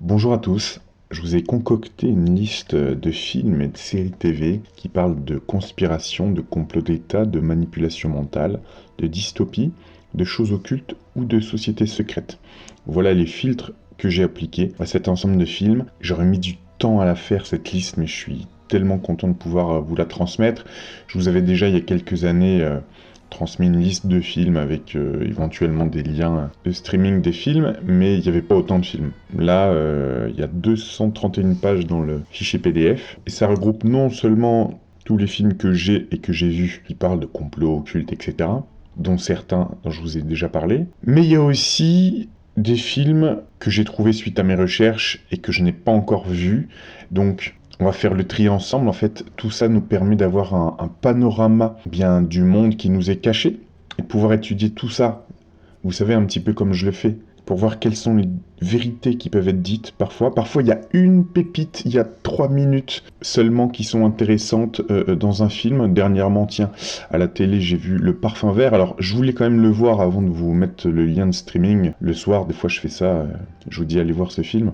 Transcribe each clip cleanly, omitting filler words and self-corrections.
Bonjour à tous, je vous ai concocté une liste de films et de séries TV qui parlent de conspiration, de complot d'État, de manipulation mentale, de dystopie, de choses occultes ou de sociétés secrètes. Voilà les filtres que j'ai appliqués à cet ensemble de films. J'aurais mis du temps à la faire cette liste, mais je suis tellement content de pouvoir vous la transmettre. Je vous avais déjà il y a quelques années transmis une liste de films avec éventuellement des liens de streaming des films, mais il n'y avait pas autant de films. Là, il y a 231 pages dans le fichier PDF, et ça regroupe non seulement tous les films que j'ai et que j'ai vus qui parlent de complots occultes, etc., dont certains dont je vous ai déjà parlé, mais il y a aussi des films que j'ai trouvés suite à mes recherches et que je n'ai pas encore vus, donc on va faire le tri ensemble. En fait, tout ça nous permet d'avoir un panorama bien du monde qui nous est caché et de pouvoir étudier tout ça. Vous savez, un petit peu comme je le fais, pour voir quelles sont les vérités qui peuvent être dites parfois. Parfois, il y a une pépite, il y a 3 minutes seulement qui sont intéressantes dans un film. Dernièrement, tiens, à la télé, j'ai vu Le Parfum Vert. Alors, je voulais quand même le voir avant de vous mettre le lien de streaming. Le soir, des fois, je fais ça. Je vous dis, allez voir ce film.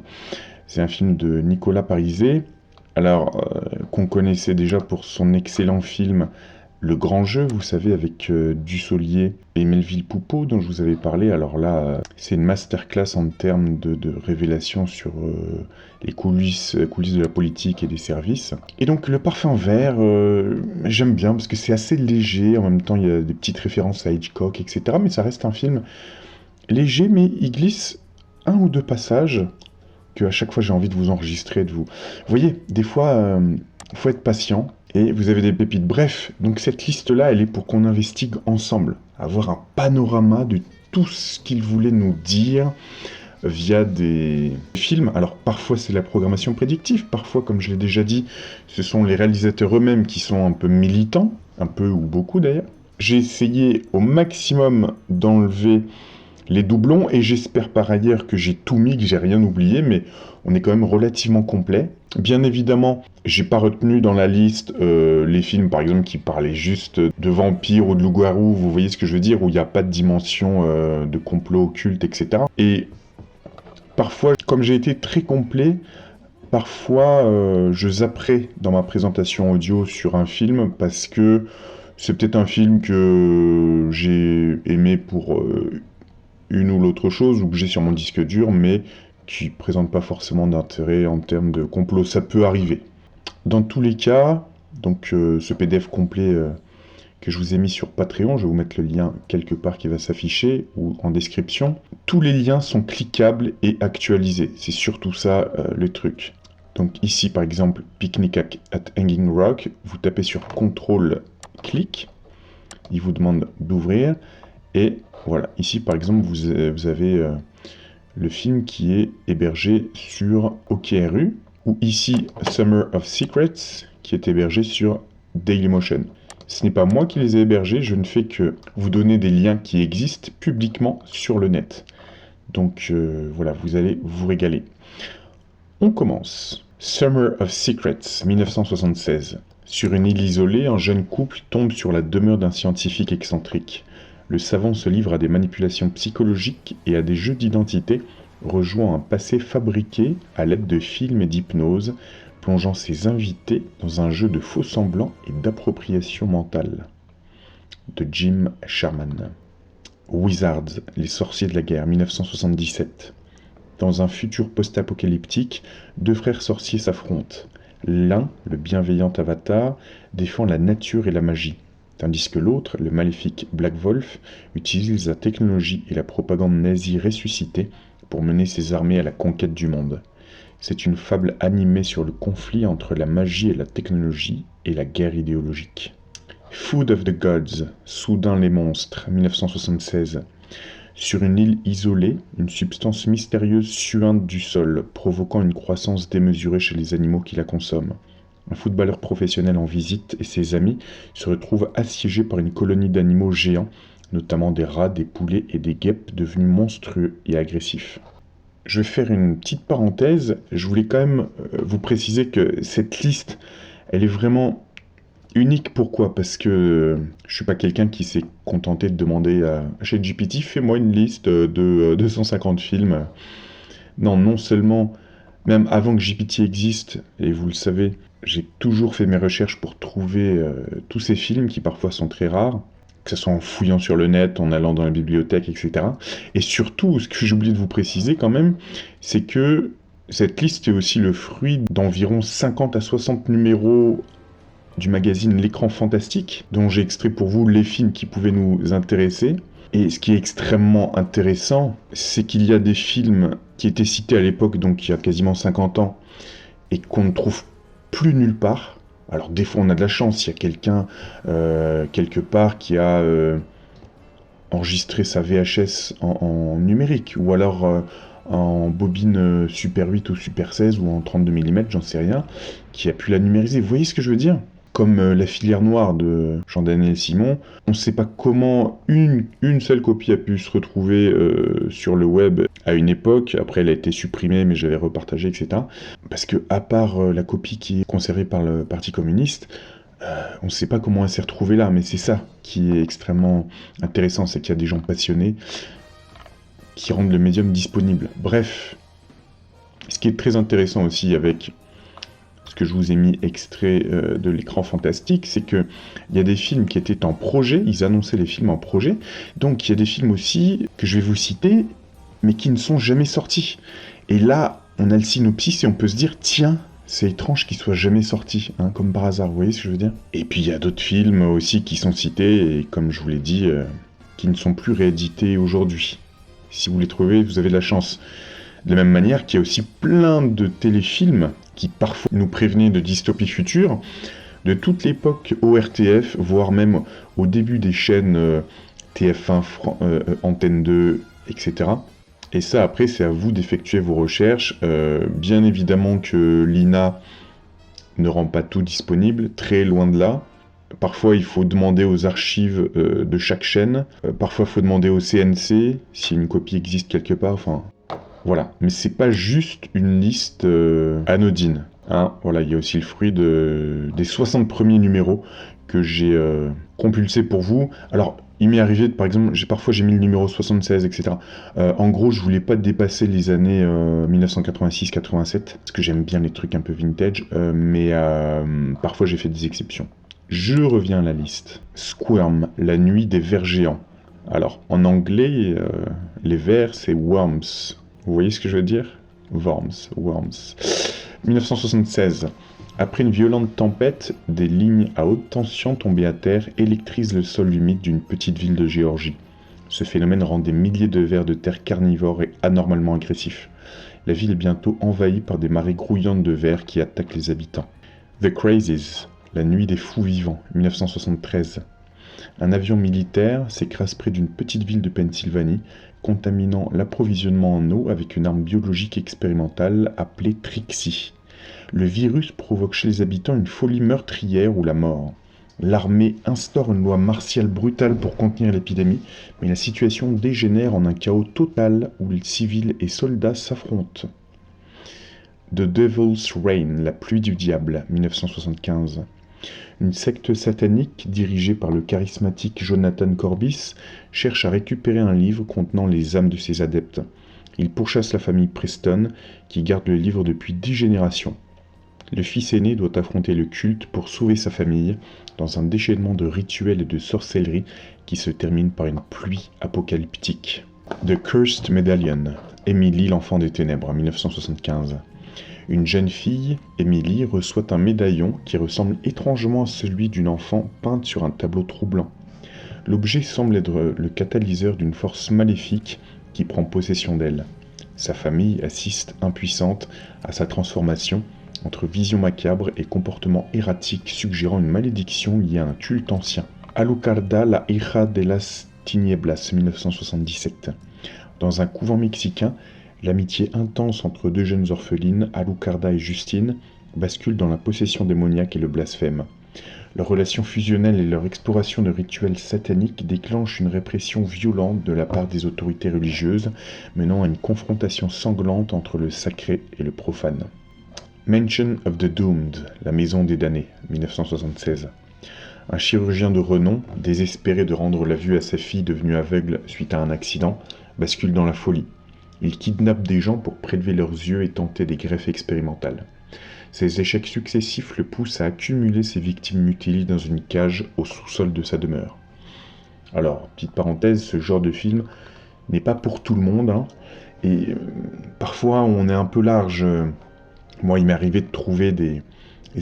C'est un film de Nicolas Parisé. Alors, qu'on connaissait déjà pour son excellent film Le Grand Jeu, vous savez, avec Dussolier et Melville Poupeau, dont je vous avais parlé. Alors là, c'est une masterclass en termes de révélation sur les coulisses de la politique et des services. Et donc, Le Parfum Vert, j'aime bien parce que c'est assez léger. En même temps, il y a des petites références à Hitchcock, etc. Mais ça reste un film léger, mais il glisse un ou deux passages que à chaque fois j'ai envie de vous enregistrer, de vous... Vous voyez, des fois, il faut être patient et vous avez des pépites. Bref, donc cette liste-là, elle est pour qu'on investigue ensemble, avoir un panorama de tout ce qu'il voulait nous dire via des films. Alors parfois c'est la programmation prédictive, parfois comme je l'ai déjà dit, ce sont les réalisateurs eux-mêmes qui sont un peu militants, un peu ou beaucoup d'ailleurs. J'ai essayé au maximum d'enlever les doublons, et j'espère par ailleurs que j'ai tout mis, que j'ai rien oublié, mais on est quand même relativement complet. Bien évidemment, j'ai pas retenu dans la liste les films par exemple qui parlaient juste de vampires ou de loups-garous, vous voyez ce que je veux dire, où il n'y a pas de dimension de complot occulte, etc. Et parfois, comme j'ai été très complet, parfois je zapperai dans ma présentation audio sur un film parce que c'est peut-être un film que j'ai aimé pour une ou l'autre chose, ou que j'ai sur mon disque dur, mais qui présente pas forcément d'intérêt en termes de complot. Ça peut arriver. Dans tous les cas, donc ce PDF complet que je vous ai mis sur Patreon, je vais vous mettre le lien quelque part qui va s'afficher ou en description. Tous les liens sont cliquables et actualisés. C'est surtout ça le truc. Donc ici par exemple, Picnic at Hanging Rock, vous tapez sur CTRL clic, il vous demande d'ouvrir. Et voilà, ici par exemple, vous avez le film qui est hébergé sur OKRU, ou ici Summer of Secrets, qui est hébergé sur Dailymotion. Ce n'est pas moi qui les ai hébergés, je ne fais que vous donner des liens qui existent publiquement sur le net. Donc voilà, vous allez vous régaler. On commence. Summer of Secrets, 1976. Sur une île isolée, un jeune couple tombe sur la demeure d'un scientifique excentrique. Le savant se livre à des manipulations psychologiques et à des jeux d'identité, rejoint un passé fabriqué à l'aide de films et d'hypnose, plongeant ses invités dans un jeu de faux-semblants et d'appropriation mentale. De Jim Sherman. Wizards, les sorciers de la guerre, 1977. Dans un futur post-apocalyptique, deux frères sorciers s'affrontent. L'un, le bienveillant Avatar, défend la nature et la magie, tandis que l'autre, le maléfique Black Wolf, utilise la technologie et la propagande nazie ressuscitée pour mener ses armées à la conquête du monde. C'est une fable animée sur le conflit entre la magie et la technologie et la guerre idéologique. Food of the Gods, Soudain les monstres, 1976. Sur une île isolée, une substance mystérieuse suinte du sol, provoquant une croissance démesurée chez les animaux qui la consomment. Un footballeur professionnel en visite et ses amis se retrouvent assiégés par une colonie d'animaux géants, notamment des rats, des poulets et des guêpes devenus monstrueux et agressifs. Je vais faire une petite parenthèse, je voulais quand même vous préciser que cette liste, elle est vraiment unique. Pourquoi ? Parce que je suis pas quelqu'un qui s'est contenté de demander à ChatGPT, fais-moi une liste de 250 films. Non, non seulement Même avant que GPT existe, et vous le savez, j'ai toujours fait mes recherches pour trouver tous ces films qui parfois sont très rares, que ce soit en fouillant sur le net, en allant dans la bibliothèque, etc. Et surtout, ce que j'ai oublié de vous préciser quand même, c'est que cette liste est aussi le fruit d'environ 50 à 60 numéros du magazine L'Écran Fantastique, dont j'ai extrait pour vous les films qui pouvaient nous intéresser. Et ce qui est extrêmement intéressant, c'est qu'il y a des films qui étaient cités à l'époque, donc il y a quasiment 50 ans, et qu'on ne trouve plus nulle part. Alors des fois on a de la chance, il y a quelqu'un quelque part qui a enregistré sa VHS en numérique, ou alors en bobine Super 8 ou Super 16 ou en 32 mm, j'en sais rien, qui a pu la numériser. Vous voyez ce que je veux dire? Comme La filière noire de Jean-Daniel Simon, on ne sait pas comment une seule copie a pu se retrouver sur le web à une époque. Après, elle a été supprimée, mais j'avais repartagé, etc. Parce que, à part la copie qui est conservée par le Parti communiste, on ne sait pas comment elle s'est retrouvée là. Mais c'est ça qui est extrêmement intéressant, c'est qu'il y a des gens passionnés qui rendent le médium disponible. Bref, ce qui est très intéressant aussi avec ce que je vous ai mis extrait de L'Écran Fantastique, c'est qu'il y a des films qui étaient en projet, ils annonçaient les films en projet, donc il y a des films aussi que je vais vous citer, mais qui ne sont jamais sortis. Et là, on a le synopsis et on peut se dire, tiens, c'est étrange qu'ils soient jamais sortis, hein, comme par hasard, vous voyez ce que je veux dire? Et puis il y a d'autres films aussi qui sont cités, et comme je vous l'ai dit, qui ne sont plus réédités aujourd'hui. Si vous les trouvez, vous avez de la chance. De la même manière qu'il y a aussi plein de téléfilms qui parfois nous prévenaient de dystopies futures, de toute l'époque ORTF, voire même au début des chaînes TF1, Antenne 2, etc. Et ça, après, c'est à vous d'effectuer vos recherches. Bien évidemment que l'INA ne rend pas tout disponible, très loin de là. Parfois, il faut demander aux archives de chaque chaîne. Parfois, il faut demander au CNC si une copie existe quelque part. Enfin, voilà. Mais c'est pas juste une liste anodine. Hein. Voilà, il y a aussi le fruit des 60 premiers numéros que j'ai compulsés pour vous. Alors, il m'est arrivé, par exemple, parfois j'ai mis le numéro 76, etc. En gros, je voulais pas dépasser les années 1986-87, parce que j'aime bien les trucs un peu vintage, mais parfois j'ai fait des exceptions. Je reviens à la liste. Squirm, la nuit des vers géants. Alors, en anglais, les vers, c'est worms. Vous voyez ce que je veux dire? Worms. 1976. Après une violente tempête, des lignes à haute tension tombées à terre électrisent le sol humide d'une petite ville de Géorgie. Ce phénomène rend des milliers de vers de terre carnivores et anormalement agressifs. La ville est bientôt envahie par des marées grouillantes de vers qui attaquent les habitants. The Crazies, la nuit des fous vivants, 1973. Un avion militaire s'écrase près d'une petite ville de Pennsylvanie, contaminant l'approvisionnement en eau avec une arme biologique expérimentale appelée Trixie. Le virus provoque chez les habitants une folie meurtrière ou la mort. L'armée instaure une loi martiale brutale pour contenir l'épidémie, mais la situation dégénère en un chaos total où les civils et soldats s'affrontent. The Devil's Rain, la pluie du diable, 1975. Une secte satanique, dirigée par le charismatique Jonathan Corbis, cherche à récupérer un livre contenant les âmes de ses adeptes. Il pourchasse la famille Preston, qui garde le livre depuis 10 générations. Le fils aîné doit affronter le culte pour sauver sa famille, dans un déchaînement de rituels et de sorcellerie qui se termine par une pluie apocalyptique. The Cursed Medallion, Emily l'enfant des ténèbres, 1975. Une jeune fille, Emily, reçoit un médaillon qui ressemble étrangement à celui d'une enfant peinte sur un tableau troublant. L'objet semble être le catalyseur d'une force maléfique qui prend possession d'elle. Sa famille assiste impuissante à sa transformation entre vision macabre et comportement erratique suggérant une malédiction liée à un culte ancien. Alucarda, la hija de las tinieblas, 1977. Dans un couvent mexicain, l'amitié intense entre deux jeunes orphelines, Alucarda et Justine, bascule dans la possession démoniaque et le blasphème. Leur relation fusionnelle et leur exploration de rituels sataniques déclenchent une répression violente de la part des autorités religieuses, menant à une confrontation sanglante entre le sacré et le profane. Mansion of the Doomed, la maison des damnés, 1976. Un chirurgien de renom, désespéré de rendre la vue à sa fille devenue aveugle suite à un accident, bascule dans la folie. Ils kidnappent des gens pour prélever leurs yeux et tenter des greffes expérimentales. Ces échecs successifs le poussent à accumuler ses victimes mutilées dans une cage au sous-sol de sa demeure. Alors, petite parenthèse, ce genre de film n'est pas pour tout le monde, hein, et parfois on est un peu large. Moi, il m'est arrivé de trouver des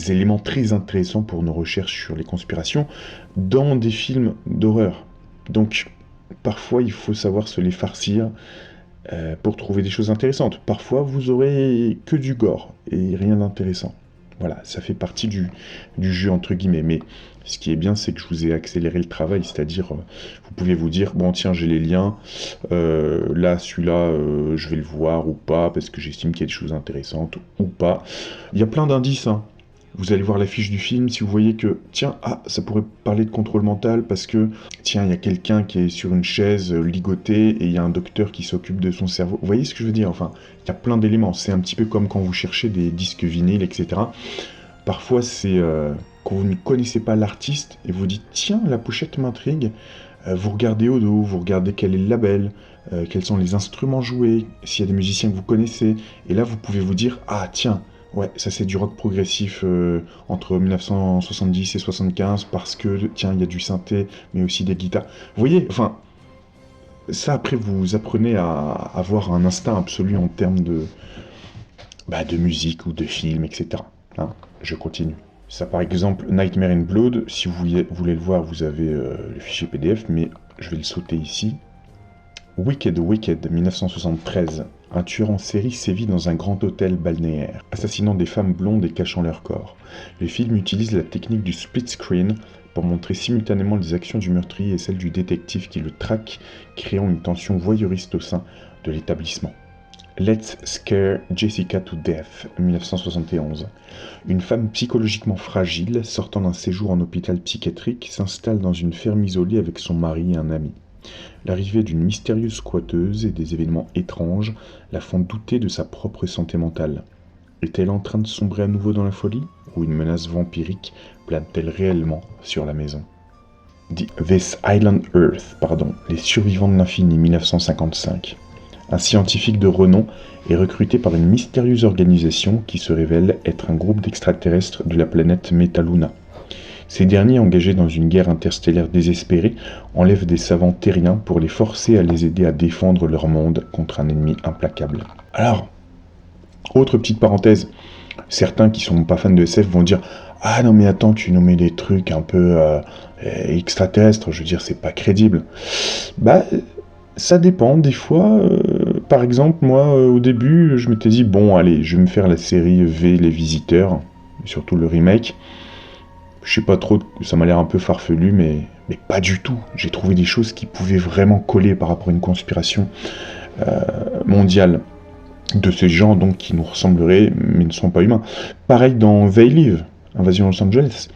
éléments très intéressants pour nos recherches sur les conspirations dans des films d'horreur. Donc, parfois, il faut savoir se les farcir pour trouver des choses intéressantes. Parfois, vous aurez que du gore et rien d'intéressant. Voilà, ça fait partie du jeu, entre guillemets. Mais ce qui est bien, c'est que je vous ai accéléré le travail, c'est-à-dire, vous pouvez vous dire, bon, tiens, j'ai les liens, là, celui-là, je vais le voir ou pas, parce que j'estime qu'il y a des choses intéressantes ou pas. Il y a plein d'indices, hein. Vous allez voir l'affiche du film, si vous voyez que, tiens, ça pourrait parler de contrôle mental, parce que, tiens, il y a quelqu'un qui est sur une chaise ligotée, et il y a un docteur qui s'occupe de son cerveau. Vous voyez ce que je veux dire? Enfin, il y a plein d'éléments. C'est un petit peu comme quand vous cherchez des disques vinyles, etc. Parfois, c'est quand vous ne connaissez pas l'artiste, et vous dites, tiens, la pochette m'intrigue, vous regardez au dos, vous regardez quel est le label, quels sont les instruments joués, s'il y a des musiciens que vous connaissez, et là, vous pouvez vous dire, ah, tiens, ouais, ça c'est du rock progressif entre 1970 et 75 parce que, tiens, il y a du synthé, mais aussi des guitares. Vous voyez, enfin, ça après vous apprenez à avoir un instinct absolu en termes de musique ou de film, etc. Hein, je continue. Ça par exemple, Nightmare in Blood, si vous voulez le voir, vous avez le fichier PDF, mais je vais le sauter ici. Wicked, 1973. Un tueur en série sévit dans un grand hôtel balnéaire, assassinant des femmes blondes et cachant leur corps. Le film utilise la technique du split screen pour montrer simultanément les actions du meurtrier et celles du détective qui le traque, créant une tension voyeuriste au sein de l'établissement. Let's Scare Jessica to Death, 1971. Une femme psychologiquement fragile, sortant d'un séjour en hôpital psychiatrique, s'installe dans une ferme isolée avec son mari et un ami. L'arrivée d'une mystérieuse squatteuse et des événements étranges la font douter de sa propre santé mentale. Est-elle en train de sombrer à nouveau dans la folie, ou une menace vampirique plane-t-elle réellement sur la maison? This Island Earth, Les survivants de l'infini, 1955. Un scientifique de renom est recruté par une mystérieuse organisation qui se révèle être un groupe d'extraterrestres de la planète Metaluna. Ces derniers, engagés dans une guerre interstellaire désespérée, enlèvent des savants terriens pour les forcer à les aider à défendre leur monde contre un ennemi implacable. Alors, autre petite parenthèse, certains qui sont pas fans de SF vont dire « Ah non mais attends, tu nous mets des trucs un peu extraterrestres, je veux dire, c'est pas crédible. » Bah, ça dépend, des fois, par exemple, moi, au début, je m'étais dit « Bon, allez, je vais me faire la série V, Les Visiteurs, surtout le remake. » Je sais pas trop, ça m'a l'air un peu farfelu, mais pas du tout. J'ai trouvé des choses qui pouvaient vraiment coller par rapport à une conspiration mondiale de ces gens donc qui nous ressembleraient, mais ne sont pas humains. Pareil dans They Live, Invasion Los Angeles.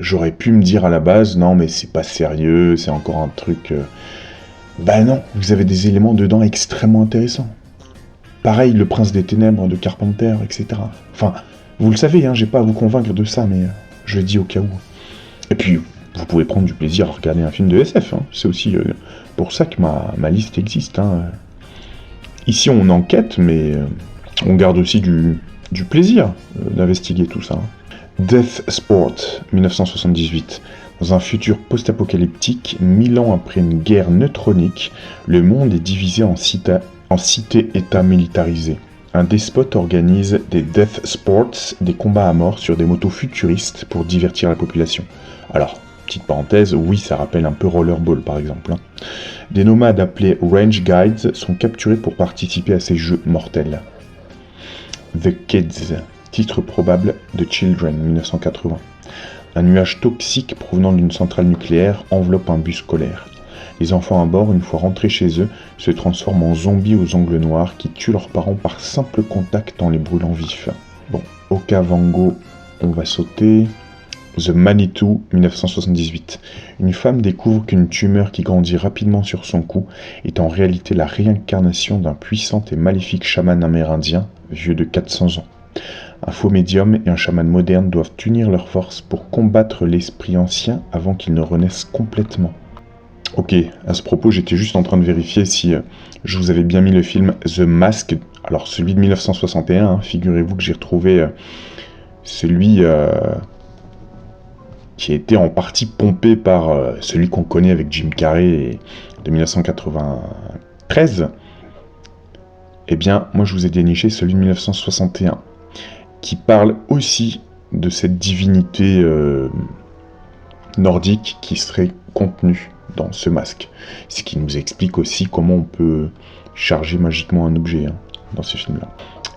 J'aurais pu me dire à la base, non mais c'est pas sérieux, c'est encore un truc... Bah non, vous avez des éléments dedans extrêmement intéressants. Pareil, Le Prince des Ténèbres de Carpenter, etc. Enfin... Vous le savez, hein, j'ai pas à vous convaincre de ça, mais je le dis au cas où. Et puis, vous pouvez prendre du plaisir à regarder un film de SF, hein. C'est aussi pour ça que ma liste existe. Hein. Ici, on enquête, mais on garde aussi du plaisir d'investiguer tout ça. Hein. Death Sport, 1978. Dans un futur post-apocalyptique, 1000 ans après une guerre neutronique, le monde est divisé en cités-États militarisées. Un despote organise des Death Sports, des combats à mort sur des motos futuristes pour divertir la population. Alors, petite parenthèse, oui, ça rappelle un peu Rollerball par exemple. Hein. Des nomades appelés Range Guides sont capturés pour participer à ces jeux mortels. The Kids, titre probable de Children, 1980. Un nuage toxique provenant d'une centrale nucléaire enveloppe un bus scolaire. Les enfants à bord, une fois rentrés chez eux, se transforment en zombies aux ongles noirs qui tuent leurs parents par simple contact en les brûlant vifs. Bon, Okavango, on va sauter. The Manitou, 1978. Une femme découvre qu'une tumeur qui grandit rapidement sur son cou est en réalité la réincarnation d'un puissant et maléfique chaman amérindien, vieux de 400 ans. Un faux médium et un chaman moderne doivent unir leurs forces pour combattre l'esprit ancien avant qu'il ne renaisse complètement. Ok, à ce propos, j'étais juste en train de vérifier si je vous avais bien mis le film The Mask, alors celui de 1961, hein, figurez-vous que j'ai retrouvé celui qui a été en partie pompé par celui qu'on connaît avec Jim Carrey de 1993. Eh bien, moi je vous ai déniché celui de 1961, qui parle aussi de cette divinité nordique qui serait contenue dans ce masque. Ce qui nous explique aussi comment on peut charger magiquement un objet dans ce film-là.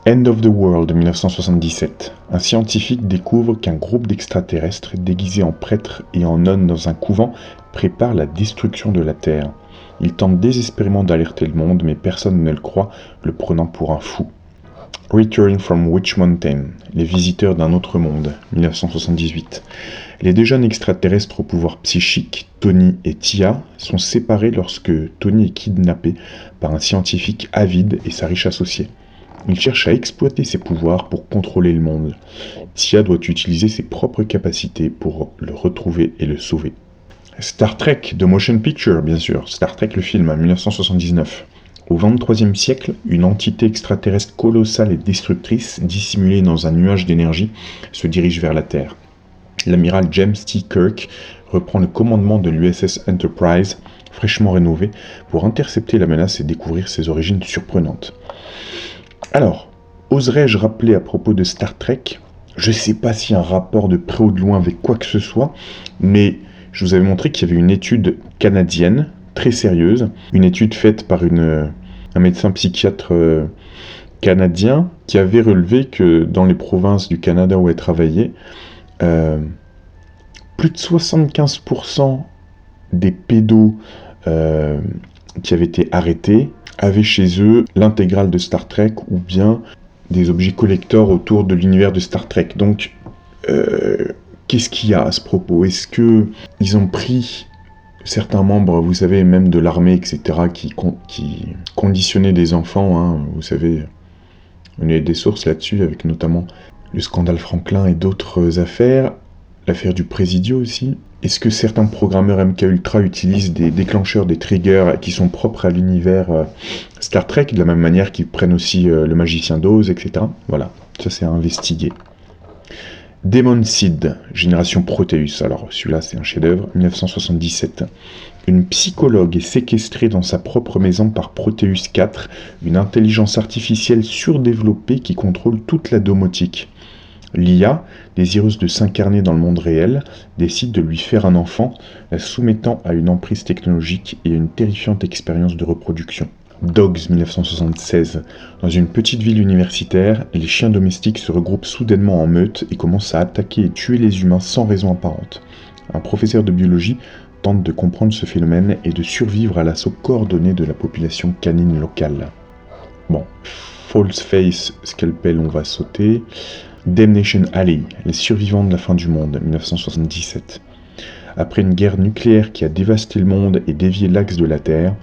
End of the World de 1977. Un scientifique découvre qu'un groupe d'extraterrestres déguisés en prêtres et en nonnes dans un couvent prépare la destruction de la Terre. Il tente désespérément d'alerter le monde, mais personne ne le croit, le prenant pour un fou. Return from Witch Mountain, les visiteurs d'un autre monde, 1978. Les deux jeunes extraterrestres au pouvoir psychique, Tony et Tia, sont séparés lorsque Tony est kidnappé par un scientifique avide et sa riche associée. Il cherche à exploiter ses pouvoirs pour contrôler le monde. Tia doit utiliser ses propres capacités pour le retrouver et le sauver. Star Trek, The Motion Picture, bien sûr, Star Trek le film, 1979. Au XXIIIe siècle, une entité extraterrestre colossale et destructrice, dissimulée dans un nuage d'énergie, se dirige vers la Terre. L'amiral James T. Kirk reprend le commandement de l'USS Enterprise, fraîchement rénové, pour intercepter la menace et découvrir ses origines surprenantes. Alors, oserais-je rappeler à propos de Star Trek, je ne sais pas s'il y a un rapport de près ou de loin avec quoi que ce soit, mais je vous avais montré qu'il y avait une étude canadienne, très sérieuse, une étude faite par un médecin psychiatre canadien, qui avait relevé que dans les provinces du Canada où elle travaillait, plus de 75% des pédos qui avaient été arrêtés avaient chez eux l'intégrale de Star Trek ou bien des objets collecteurs autour de l'univers de Star Trek. Donc, qu'est-ce qu'il y a à ce propos? Est-ce qu'ils ont pris certains membres, vous savez, même de l'armée, etc., qui conditionnaient des enfants, hein, vous savez, on a des sources là-dessus, avec notamment le scandale Franklin et d'autres affaires, l'affaire du Présidio aussi. Est-ce que certains programmeurs MKUltra utilisent des déclencheurs, des triggers qui sont propres à l'univers Star Trek, de la même manière qu'ils prennent aussi le magicien d'Oz, etc. Voilà, ça c'est à investiguer. Demon Seed, Génération Proteus, alors celui-là c'est un chef-d'œuvre, 1977. Une psychologue est séquestrée dans sa propre maison par Proteus 4, une intelligence artificielle surdéveloppée qui contrôle toute la domotique. L'IA, désireuse de s'incarner dans le monde réel, décide de lui faire un enfant, la soumettant à une emprise technologique et à une terrifiante expérience de reproduction. Dogs, 1976. Dans une petite ville universitaire, les chiens domestiques se regroupent soudainement en meute et commencent à attaquer et tuer les humains sans raison apparente. Un professeur de biologie tente de comprendre ce phénomène et de survivre à l'assaut coordonné de la population canine locale. Bon, False Face, Scalpel, on va sauter. Damnation Alley, les survivants de la fin du monde, 1977. Après une guerre nucléaire qui a dévasté le monde et dévié l'axe de la Terre,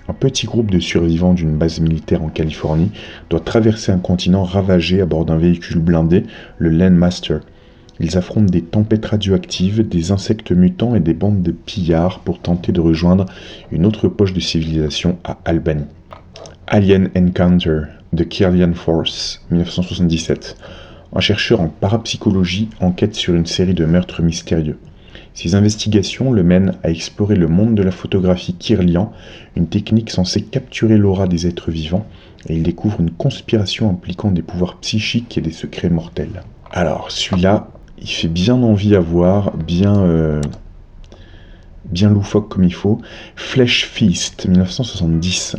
un petit groupe de survivants d'une base militaire en Californie doit traverser un continent ravagé à bord d'un véhicule blindé, le Landmaster. Ils affrontent des tempêtes radioactives, des insectes mutants et des bandes de pillards pour tenter de rejoindre une autre poche de civilisation à Albany. Alien Encounter, de Kirlian Force, 1977. Un chercheur en parapsychologie enquête sur une série de meurtres mystérieux. Ses investigations le mènent à explorer le monde de la photographie Kirlian, une technique censée capturer l'aura des êtres vivants, et il découvre une conspiration impliquant des pouvoirs psychiques et des secrets mortels. Alors, celui-là, il fait bien envie à voir, bien loufoque comme il faut. Flesh Feast, 1970.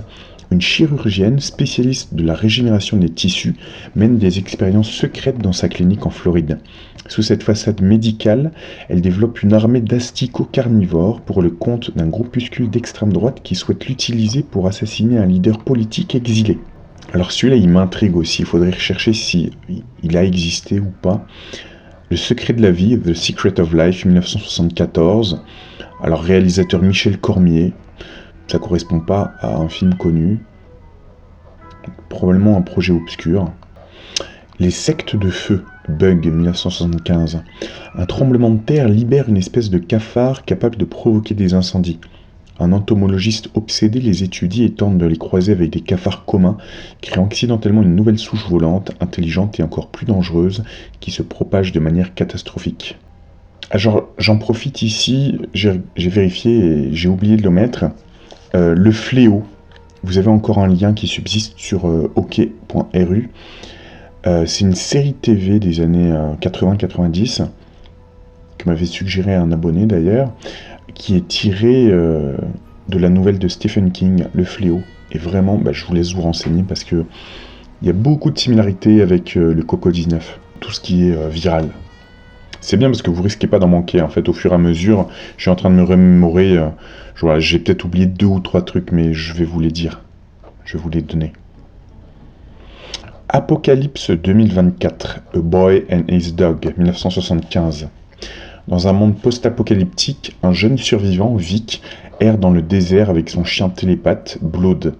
Une chirurgienne spécialiste de la régénération des tissus mène des expériences secrètes dans sa clinique en Floride. Sous cette façade médicale, elle développe une armée d'asticots carnivores pour le compte d'un groupuscule d'extrême droite qui souhaite l'utiliser pour assassiner un leader politique exilé. Alors celui-là, il m'intrigue aussi, il faudrait rechercher si il a existé ou pas. Le secret de la vie, The Secret of Life, 1974. Alors réalisateur Michel Cormier. Ça correspond pas à un film connu, probablement un projet obscur. Les sectes de feu, Bug, 1975. Un tremblement de terre libère une espèce de cafard capable de provoquer des incendies. Un entomologiste obsédé les étudie et tente de les croiser avec des cafards communs, créant accidentellement une nouvelle souche volante, intelligente et encore plus dangereuse, qui se propage de manière catastrophique. J'en profite ici, j'ai vérifié et j'ai oublié de le mettre. Le fléau, vous avez encore un lien qui subsiste sur ok.ru. C'est une série TV des années 80-90, que m'avait suggéré un abonné d'ailleurs, qui est tirée de la nouvelle de Stephen King, Le Fléau. Et vraiment, je vous laisse vous renseigner parce que il y a beaucoup de similarités avec le Coco-19, tout ce qui est viral. C'est bien parce que vous risquez pas d'en manquer. En fait, au fur et à mesure, je suis en train de me remémorer. Voilà, j'ai peut-être oublié 2 ou 3 trucs, mais je vais vous les dire. Je vais vous les donner. Apocalypse 2024, A Boy and His Dog, 1975. Dans un monde post-apocalyptique, un jeune survivant, Vic, erre dans le désert avec son chien télépathe, Blood.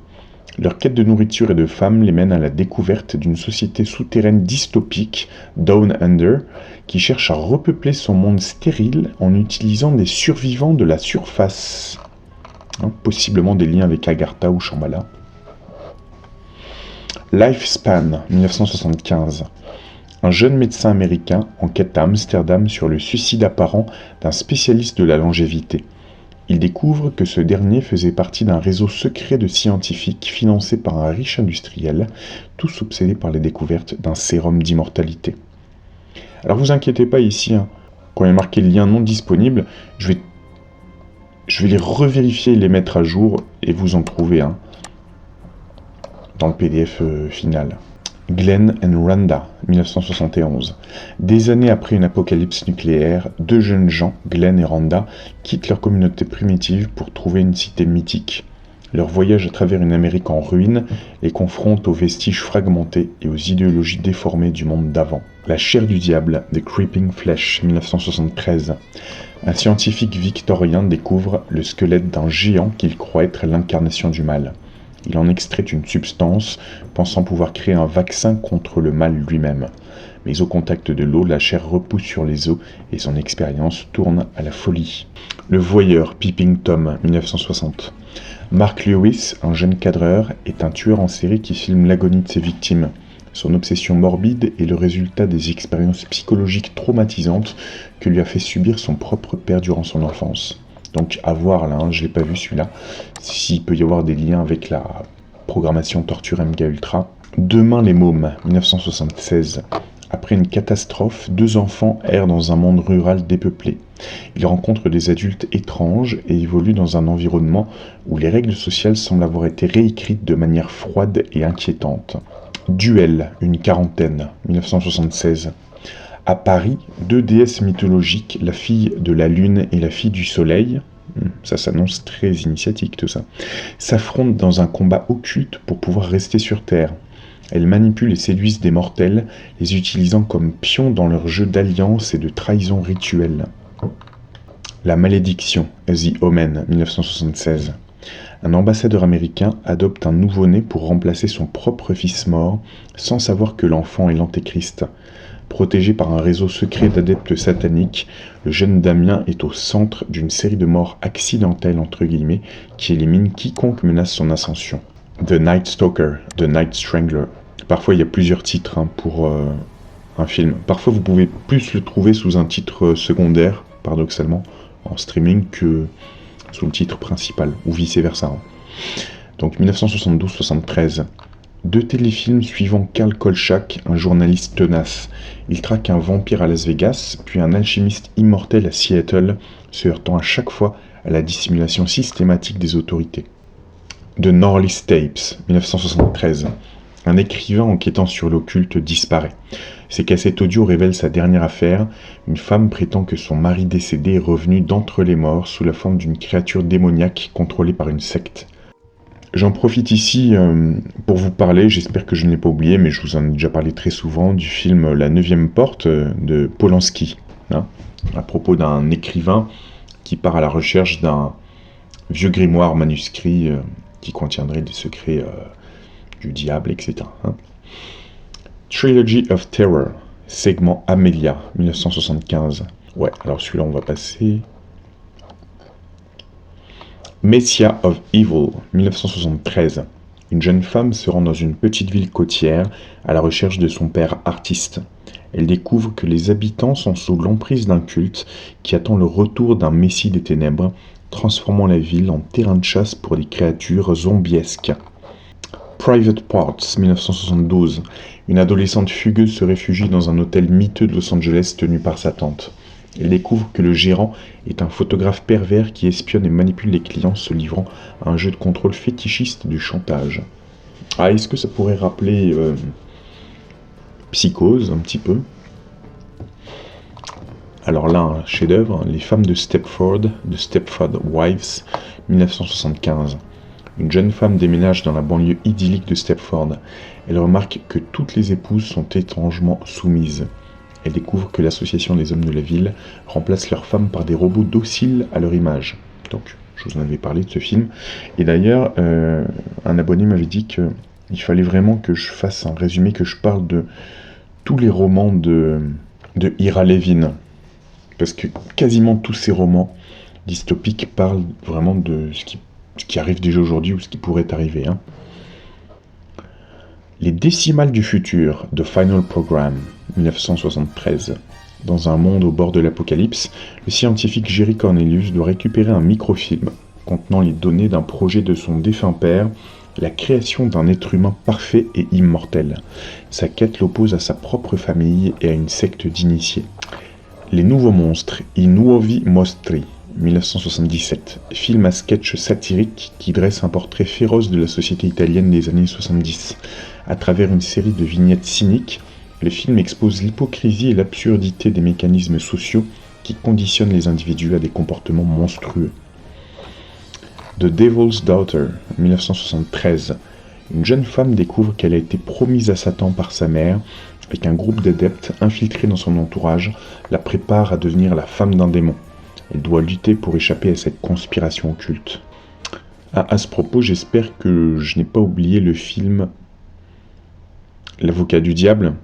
Leur quête de nourriture et de femmes les mène à la découverte d'une société souterraine dystopique, Down Under, qui cherche à repeupler son monde stérile en utilisant des survivants de la surface. Possiblement des liens avec Agartha ou Shambhala. Lifespan, 1975. Un jeune médecin américain enquête à Amsterdam sur le suicide apparent d'un spécialiste de la longévité. Il découvre que ce dernier faisait partie d'un réseau secret de scientifiques financé par un riche industriel, tous obsédés par les découvertes d'un sérum d'immortalité. Alors vous inquiétez pas ici, quand il y a marqué lien non disponible, je vais les revérifier et les mettre à jour et vous en trouver un dans le PDF final. Glenn and Rhonda, 1971. Des années après une apocalypse nucléaire, 2 jeunes gens, Glenn et Rhonda, quittent leur communauté primitive pour trouver une cité mythique. Leur voyage à travers une Amérique en ruine les confronte aux vestiges fragmentés et aux idéologies déformées du monde d'avant. La chair du diable, The Creeping Flesh, 1973. Un scientifique victorien découvre le squelette d'un géant qu'il croit être l'incarnation du mal. Il en extrait une substance, pensant pouvoir créer un vaccin contre le mal lui-même. Mais au contact de l'eau, la chair repousse sur les os et son expérience tourne à la folie. Le voyeur, Peeping Tom, 1960. Mark Lewis, un jeune cadreur, est un tueur en série qui filme l'agonie de ses victimes. Son obsession morbide est le résultat des expériences psychologiques traumatisantes que lui a fait subir son propre père durant son enfance. Donc à voir là, je ne l'ai pas vu celui-là, s'il peut y avoir des liens avec la programmation Torture MK Ultra. Demain les mômes, 1976. Après une catastrophe, 2 enfants errent dans un monde rural dépeuplé. Ils rencontrent des adultes étranges et évoluent dans un environnement où les règles sociales semblent avoir été réécrites de manière froide et inquiétante. Duel, une quarantaine, 1976. À Paris, 2 déesses mythologiques, la fille de la lune et la fille du soleil, ça s'annonce très initiatique tout ça, s'affrontent dans un combat occulte pour pouvoir rester sur Terre. Elles manipulent et séduisent des mortels, les utilisant comme pions dans leur jeu d'alliance et de trahison rituelle. La malédiction, The Omen, 1976. Un ambassadeur américain adopte un nouveau-né pour remplacer son propre fils mort, sans savoir que l'enfant est l'antéchrist. Protégé par un réseau secret d'adeptes sataniques, le jeune Damien est au centre d'une série de morts accidentelles entre guillemets qui éliminent quiconque menace son ascension. The Night Stalker, The Night Strangler. Parfois il y a plusieurs titres pour un film. Parfois vous pouvez plus le trouver sous un titre secondaire, paradoxalement, en streaming que sous le titre principal, ou vice versa. Donc 1972-73. 2 téléfilms suivant Karl Kolchak, un journaliste tenace. Il traque un vampire à Las Vegas, puis un alchimiste immortel à Seattle, se heurtant à chaque fois à la dissimulation systématique des autorités. The Norlys Tapes, 1973. Un écrivain enquêtant sur l'occulte disparaît. Ses cassettes audio révèlent sa dernière affaire. Une femme prétend que son mari décédé est revenu d'entre les morts sous la forme d'une créature démoniaque contrôlée par une secte. J'en profite ici pour vous parler, j'espère que je ne l'ai pas oublié, mais je vous en ai déjà parlé très souvent, du film La 9e porte de Polanski, à propos d'un écrivain qui part à la recherche d'un vieux grimoire manuscrit qui contiendrait des secrets du diable, etc. Trilogy of Terror, segment Amelia, 1975. Ouais, alors celui-là on va passer. Messiah of Evil, 1973. Une jeune femme se rend dans une petite ville côtière à la recherche de son père artiste. Elle découvre que les habitants sont sous l'emprise d'un culte qui attend le retour d'un messie des ténèbres, transformant la ville en terrain de chasse pour des créatures zombiesques. Private Parts, 1972. Une adolescente fugueuse se réfugie dans un hôtel miteux de Los Angeles tenu par sa tante. Elle découvre que le gérant est un photographe pervers qui espionne et manipule les clients se livrant à un jeu de contrôle fétichiste du chantage. Ah, est-ce que ça pourrait rappeler Psychose un petit peu? Alors là, un chef-d'œuvre, Les femmes de Stepford Wives, 1975. Une jeune femme déménage dans la banlieue idyllique de Stepford. Elle remarque que toutes les épouses sont étrangement soumises. Elle découvre que l'association des hommes de la ville remplace leurs femmes par des robots dociles à leur image. Donc, je vous en avais parlé de ce film. Et d'ailleurs, un abonné m'avait dit qu'il fallait vraiment que je fasse un résumé, que je parle de tous les romans de Ira Levin. Parce que quasiment tous ces romans dystopiques parlent vraiment de ce qui arrive déjà aujourd'hui ou ce qui pourrait arriver. Les décimales du futur de Final Program, 1973. Dans un monde au bord de l'apocalypse, le scientifique Jerry Cornelius doit récupérer un microfilm contenant les données d'un projet de son défunt père, la création d'un être humain parfait et immortel. Sa quête l'oppose à sa propre famille et à une secte d'initiés. Les nouveaux monstres, I nuovi mostri, 1977, film à sketch satirique qui dresse un portrait féroce de la société italienne des années 70. À travers une série de vignettes cyniques, le film expose l'hypocrisie et l'absurdité des mécanismes sociaux qui conditionnent les individus à des comportements monstrueux. The Devil's Daughter, 1973. Une jeune femme découvre qu'elle a été promise à Satan par sa mère et qu'un groupe d'adeptes infiltrés dans son entourage la prépare à devenir la femme d'un démon. Elle doit lutter pour échapper à cette conspiration occulte. À ce propos, j'espère que je n'ai pas oublié le film L'avocat du diable,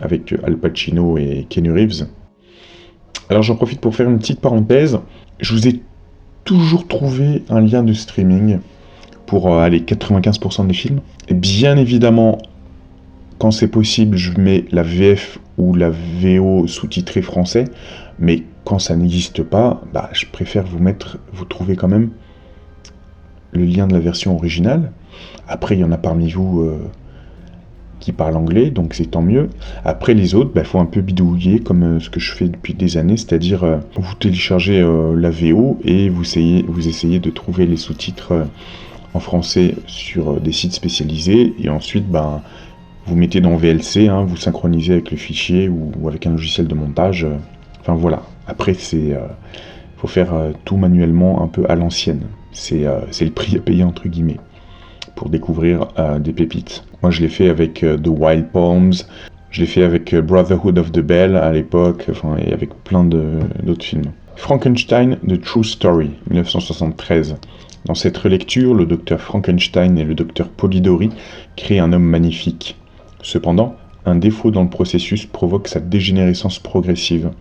avec Al Pacino et Keanu Reeves. Alors j'en profite pour faire une petite parenthèse. Je vous ai toujours trouvé un lien de streaming pour 95% des films. Et bien évidemment, quand c'est possible, je mets la VF ou la VO sous-titrée français. Mais quand ça n'existe pas, je préfère vous trouver quand même le lien de la version originale. Après, il y en a parmi vous qui parlent anglais, donc c'est tant mieux. Après, les autres, faut un peu bidouiller, comme ce que je fais depuis des années, c'est-à-dire vous téléchargez la VO et vous essayez de trouver les sous-titres en français sur des sites spécialisés, et ensuite, vous mettez dans VLC, vous synchronisez avec le fichier ou avec un logiciel de montage. Enfin voilà. Après, faut faire tout manuellement, un peu à l'ancienne. C'est le prix à payer entre guillemets pour découvrir des pépites. Moi, je l'ai fait avec The Wild Palms, je l'ai fait avec Brotherhood of the Bell à l'époque, et avec plein d'autres films. Frankenstein, The True Story, 1973. Dans cette relecture, le docteur Frankenstein et le docteur Polidori créent un homme magnifique. Cependant, un défaut dans le processus provoque sa dégénérescence progressive.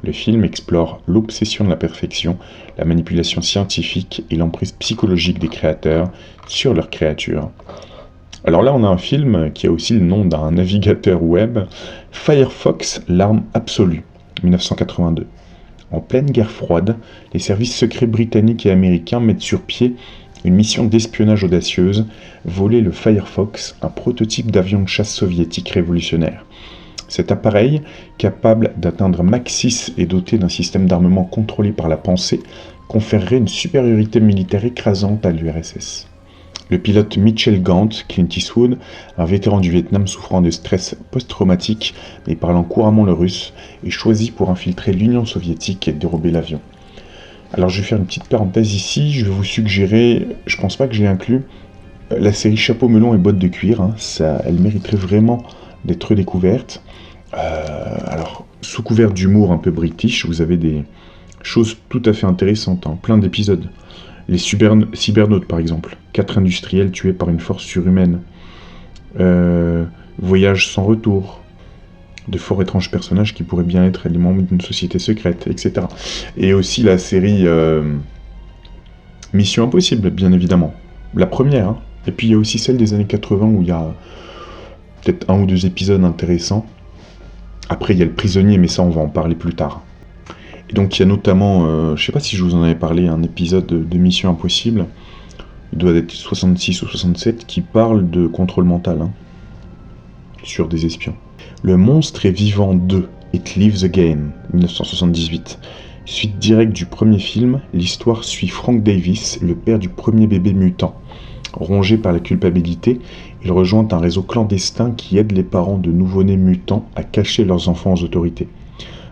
Le film explore l'obsession de la perfection, la manipulation scientifique et l'emprise psychologique des créateurs sur leurs créatures. Alors là, on a un film qui a aussi le nom d'un navigateur web, Firefox, l'arme absolue, 1982. En pleine guerre froide, les services secrets britanniques et américains mettent sur pied une mission d'espionnage audacieuse, voler le Firefox, un prototype d'avion de chasse soviétique révolutionnaire. Cet appareil, capable d'atteindre Mach 6 et doté d'un système d'armement contrôlé par la pensée, conférerait une supériorité militaire écrasante à l'URSS. Le pilote Mitchell Gant, Clint Eastwood, un vétéran du Vietnam souffrant de stress post-traumatique mais parlant couramment le russe, est choisi pour infiltrer l'Union soviétique et dérober l'avion. Alors je vais faire une petite parenthèse ici, je vais vous suggérer, je pense pas que j'ai inclus, la série Chapeau melon et bottes de cuir, elle mériterait vraiment d'être découverte. Alors, sous couvert d'humour un peu british, vous avez des choses tout à fait intéressantes, plein d'épisodes. Les cybernautes, par exemple. 4 industriels tués par une force surhumaine. Voyage sans retour. De fort étranges personnages qui pourraient bien être les membres d'une société secrète, etc. Et aussi la série Mission Impossible, bien évidemment. La première, hein. Et puis il y a aussi celle des années 80 où il y a peut-être 1 ou 2 épisodes intéressants. Après, il y a Le Prisonnier, mais ça, on va en parler plus tard. Et donc, il y a notamment, je sais pas si je vous en avais parlé, un épisode de Mission Impossible, il doit être 66 ou 67, qui parle de contrôle mental, hein, sur des espions. Le monstre est vivant 2, It Lives Again, 1978. Suite directe du premier film, l'histoire suit Frank Davis, le père du premier bébé mutant. Rongé par la culpabilité, il rejoint un réseau clandestin qui aide les parents de nouveau-nés mutants à cacher leurs enfants aux autorités.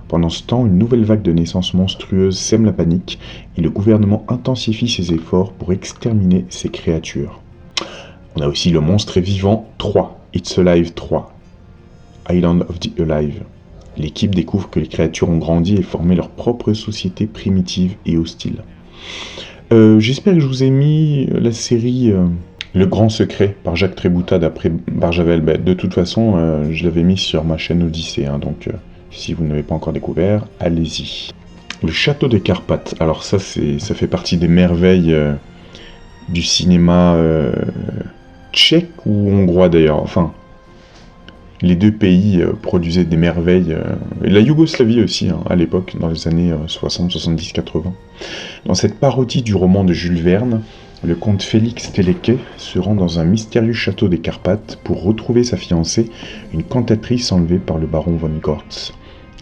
Pendant ce temps, une nouvelle vague de naissances monstrueuses sème la panique et le gouvernement intensifie ses efforts pour exterminer ces créatures. On a aussi Le monstre est vivant 3, It's Alive 3, Island of the Alive. L'équipe découvre que les créatures ont grandi et formé leur propre société primitive et hostile. J'espère que je vous ai mis la série Le Grand Secret par Jacques Tréboutta d'après Barjavel. De toute façon, je l'avais mis sur ma chaîne Odyssée, hein, donc si vous ne l'avez pas encore découvert, allez-y. Le Château des Carpates, alors ça fait partie des merveilles du cinéma tchèque ou hongrois d'ailleurs, enfin... Les deux pays produisaient des merveilles, et la Yougoslavie aussi, hein, à l'époque, dans les années 60, 70, 80. Dans cette parodie du roman de Jules Verne, le comte Félix Téléquet se rend dans un mystérieux château des Carpates pour retrouver sa fiancée, une cantatrice enlevée par le baron von Gortz.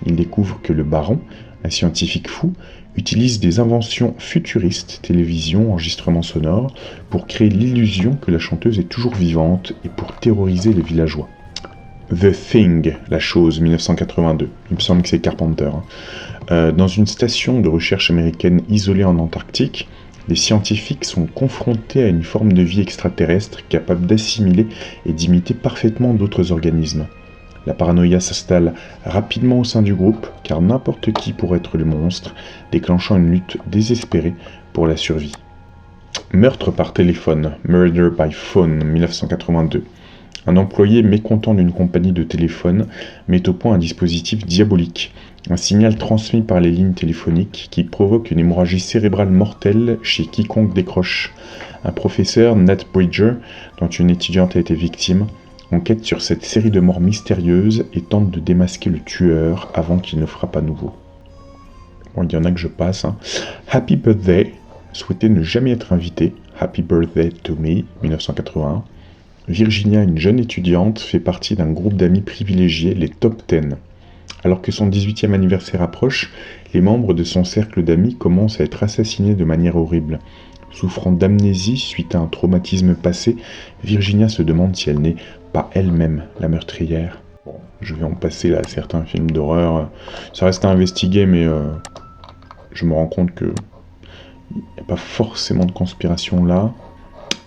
Il découvre que le baron, un scientifique fou, utilise des inventions futuristes, télévision, enregistrement sonore, pour créer l'illusion que la chanteuse est toujours vivante et pour terroriser les villageois. The Thing, la chose, 1982. Il me semble que c'est Carpenter. Dans une station de recherche américaine isolée en Antarctique, les scientifiques sont confrontés à une forme de vie extraterrestre capable d'assimiler et d'imiter parfaitement d'autres organismes. La paranoïa s'installe rapidement au sein du groupe, car n'importe qui pourrait être le monstre, déclenchant une lutte désespérée pour la survie. Meurtre par téléphone, Murder by Phone, 1982. Un employé mécontent d'une compagnie de téléphone met au point un dispositif diabolique, un signal transmis par les lignes téléphoniques qui provoque une hémorragie cérébrale mortelle chez quiconque décroche. Un professeur, Nat Bridger, dont une étudiante a été victime, enquête sur cette série de morts mystérieuses et tente de démasquer le tueur avant qu'il ne frappe à nouveau. Bon, il y en a que je passe. Happy Birthday, souhaitait ne jamais être invité, Happy Birthday to Me, 1981. Virginia, une jeune étudiante, fait partie d'un groupe d'amis privilégiés, les Top 10. Alors que son 18e anniversaire approche, les membres de son cercle d'amis commencent à être assassinés de manière horrible. Souffrant d'amnésie suite à un traumatisme passé, Virginia se demande si elle n'est pas elle-même la meurtrière. Bon, je vais en passer là à certains films d'horreur. Ça reste à investiguer, mais je me rends compte qu'il n'y a pas forcément de conspiration là.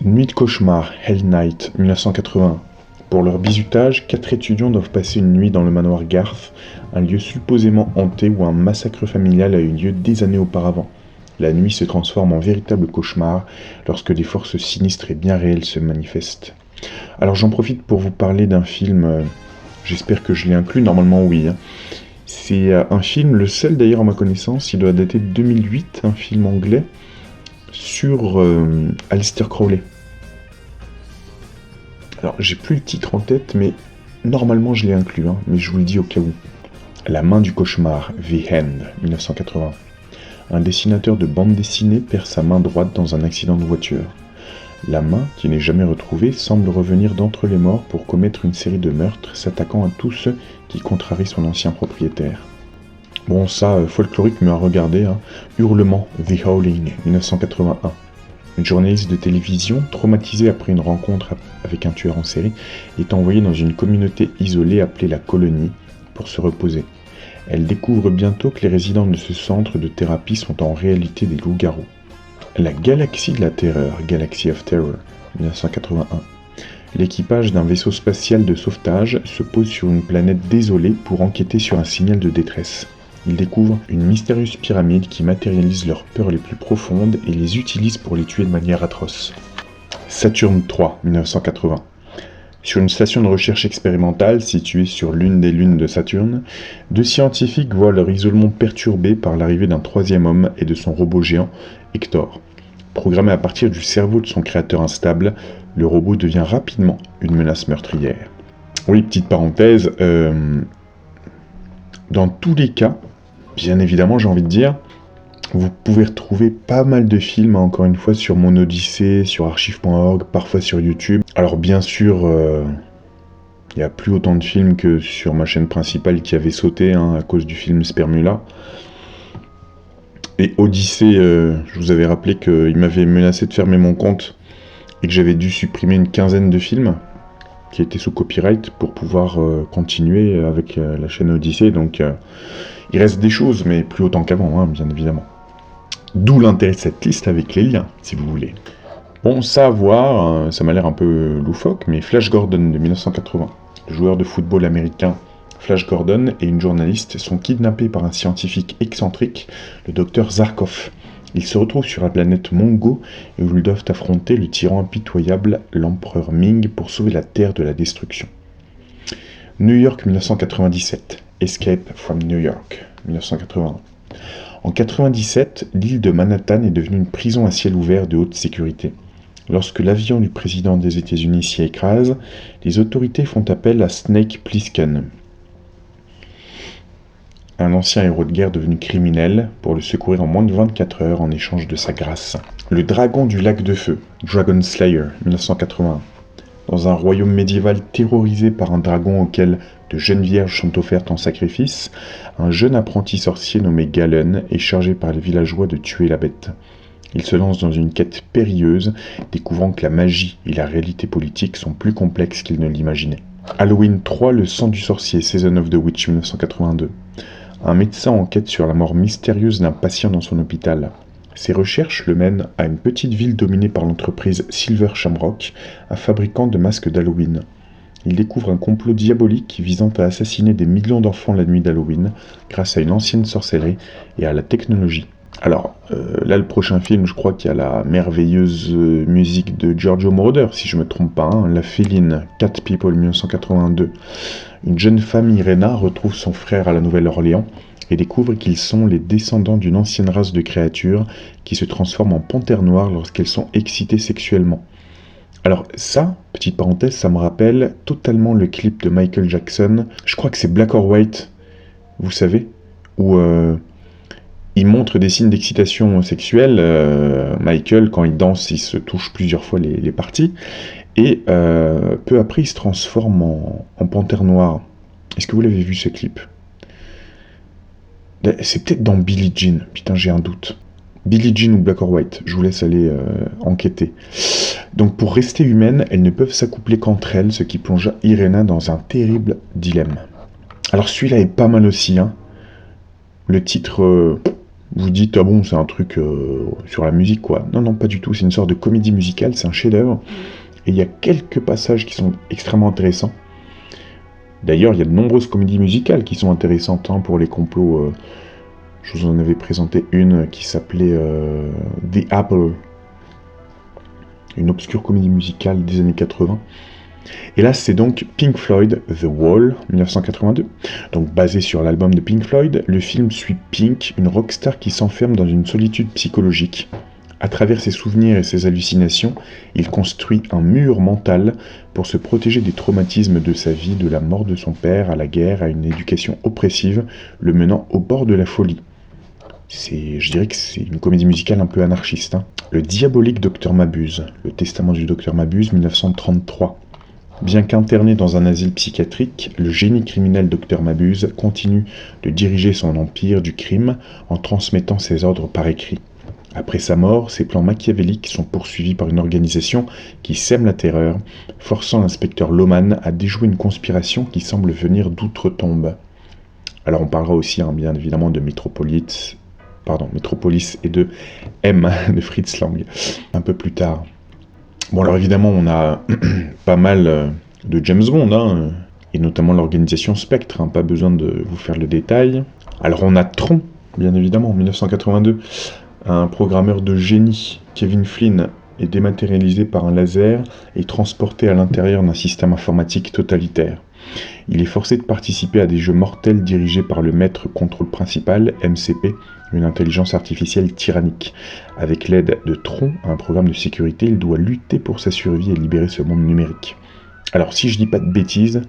Nuit de cauchemar, Hell Night, 1980. Pour leur bizutage, 4 étudiants doivent passer une nuit dans le manoir Garth, un lieu supposément hanté où un massacre familial a eu lieu des années auparavant. La nuit se transforme en véritable cauchemar lorsque des forces sinistres et bien réelles se manifestent. Alors j'en profite pour vous parler d'un film, j'espère que je l'ai inclus, normalement oui. C'est un film, le seul d'ailleurs à ma connaissance, il doit dater de 2008, un film anglais, sur Aleister Crowley. Alors, j'ai plus le titre en tête, mais normalement je l'ai inclus, mais je vous le dis au cas où. La main du cauchemar, The Hand, 1980. Un dessinateur de bande dessinée perd sa main droite dans un accident de voiture. La main, qui n'est jamais retrouvée, semble revenir d'entre les morts pour commettre une série de meurtres, s'attaquant à tous ceux qui contrarient son ancien propriétaire. Bon, ça, folklorique, mais à regarder. Hurlement, The Howling, 1981. Une journaliste de télévision, traumatisée après une rencontre avec un tueur en série, est envoyée dans une communauté isolée appelée la Colonie pour se reposer. Elle découvre bientôt que les résidents de ce centre de thérapie sont en réalité des loups-garous. La Galaxie de la Terreur, Galaxy of Terror, 1981. L'équipage d'un vaisseau spatial de sauvetage se pose sur une planète désolée pour enquêter sur un signal de détresse. Ils découvrent une mystérieuse pyramide qui matérialise leurs peurs les plus profondes et les utilise pour les tuer de manière atroce. Saturne 3, 1980. Sur une station de recherche expérimentale située sur l'une des lunes de Saturne, 2 scientifiques voient leur isolement perturbé par l'arrivée d'un 3e homme et de son robot géant, Hector. Programmé à partir du cerveau de son créateur instable, le robot devient rapidement une menace meurtrière. Oui, petite parenthèse, dans tous les cas, bien évidemment j'ai envie de dire, vous pouvez retrouver pas mal de films, encore une fois, sur mon Odyssée, sur archive.org, parfois sur YouTube. Alors bien sûr, il n'y a plus autant de films que sur ma chaîne principale qui avait sauté à cause du film Spermula. Et Odyssée, je vous avais rappelé qu'il m'avait menacé de fermer mon compte et que j'avais dû supprimer une quinzaine de films qui étaient sous copyright pour pouvoir continuer avec la chaîne Odyssée. Donc il reste des choses, mais plus autant qu'avant, bien évidemment. D'où l'intérêt de cette liste avec les liens, si vous voulez. Bon, ça à voir, ça m'a l'air un peu loufoque, mais Flash Gordon de 1980, le joueur de football américain Flash Gordon et une journaliste sont kidnappés par un scientifique excentrique, le docteur Zarkov. Ils se retrouvent sur la planète Mongo et où ils doivent affronter le tyran impitoyable, l'empereur Ming, pour sauver la Terre de la destruction. New York 1997, Escape from New York 1981. En 1997, l'île de Manhattan est devenue une prison à ciel ouvert de haute sécurité. Lorsque l'avion du président des États-Unis s'y écrase, les autorités font appel à Snake Plissken, un ancien héros de guerre devenu criminel, pour le secourir en moins de 24 heures en échange de sa grâce. Le dragon du lac de feu, Dragon Slayer, 1981. Dans un royaume médiéval terrorisé par un dragon auquel de jeunes vierges sont offertes en sacrifice, un jeune apprenti sorcier nommé Galen est chargé par les villageois de tuer la bête. Il se lance dans une quête périlleuse, découvrant que la magie et la réalité politique sont plus complexes qu'il ne l'imaginait. Halloween 3, le sang du sorcier, Season of the Witch, 1982. Un médecin enquête sur la mort mystérieuse d'un patient dans son hôpital. Ses recherches le mènent à une petite ville dominée par l'entreprise Silver Shamrock, un fabricant de masques d'Halloween. Il découvre un complot diabolique visant à assassiner des millions d'enfants la nuit d'Halloween grâce à une ancienne sorcellerie et à la technologie. Alors, là, le prochain film, je crois qu'il y a la merveilleuse musique de Giorgio Moroder, si je ne me trompe pas, La Féline, Cat People, 1982. Une jeune femme, Irena, retrouve son frère à la Nouvelle-Orléans et découvre qu'ils sont les descendants d'une ancienne race de créatures qui se transforment en panthères noires lorsqu'elles sont excitées sexuellement. Alors ça, petite parenthèse, ça me rappelle totalement le clip de Michael Jackson, je crois que c'est Black or White, vous savez, où il montre des signes d'excitation sexuelle. Michael, quand il danse, il se touche plusieurs fois les parties, et peu après, il se transforme en panthère noire. Est-ce que vous l'avez vu, ce clip? C'est peut-être dans Billie Jean, putain, j'ai un doute. Billie Jean ou Black or White, je vous laisse aller enquêter. Donc pour rester humaines, elles ne peuvent s'accoupler qu'entre elles, ce qui plongea Irena dans un terrible dilemme. Alors celui-là est pas mal aussi, Le titre, vous dites, ah bon, c'est un truc sur la musique, quoi. Non, pas du tout, c'est une sorte de comédie musicale, c'est un chef-d'œuvre. Et il y a quelques passages qui sont extrêmement intéressants. D'ailleurs, il y a de nombreuses comédies musicales qui sont intéressantes pour les complots. Je vous en avais présenté une qui s'appelait The Apple, une obscure comédie musicale des années 80. Et là, c'est donc Pink Floyd, The Wall, 1982. Donc basé sur l'album de Pink Floyd, le film suit Pink, une rockstar qui s'enferme dans une solitude psychologique. À travers ses souvenirs et ses hallucinations, il construit un mur mental pour se protéger des traumatismes de sa vie, de la mort de son père, à la guerre, à une éducation oppressive, le menant au bord de la folie. Je dirais que c'est une comédie musicale un peu anarchiste. Le diabolique Dr Mabuse, le testament du Dr Mabuse, 1933. Bien qu'interné dans un asile psychiatrique, le génie criminel Dr Mabuse continue de diriger son empire du crime en transmettant ses ordres par écrit. Après sa mort, ses plans machiavéliques sont poursuivis par une organisation qui sème la terreur, forçant l'inspecteur Loman à déjouer une conspiration qui semble venir d'outre-tombe. Alors on parlera aussi bien évidemment de Metropolis et de M de Fritz Lang un peu plus tard. Bon alors évidemment on a pas mal de James Bond, et notamment l'organisation Spectre, pas besoin de vous faire le détail. Alors on a Tron, bien évidemment, en 1982, un programmeur de génie, Kevin Flynn, est dématérialisé par un laser et transporté à l'intérieur d'un système informatique totalitaire. Il est forcé de participer à des jeux mortels dirigés par le maître contrôle principal, MCP, une intelligence artificielle tyrannique. Avec l'aide de Tron, un programme de sécurité, il doit lutter pour sa survie et libérer ce monde numérique. Alors, si je dis pas de bêtises,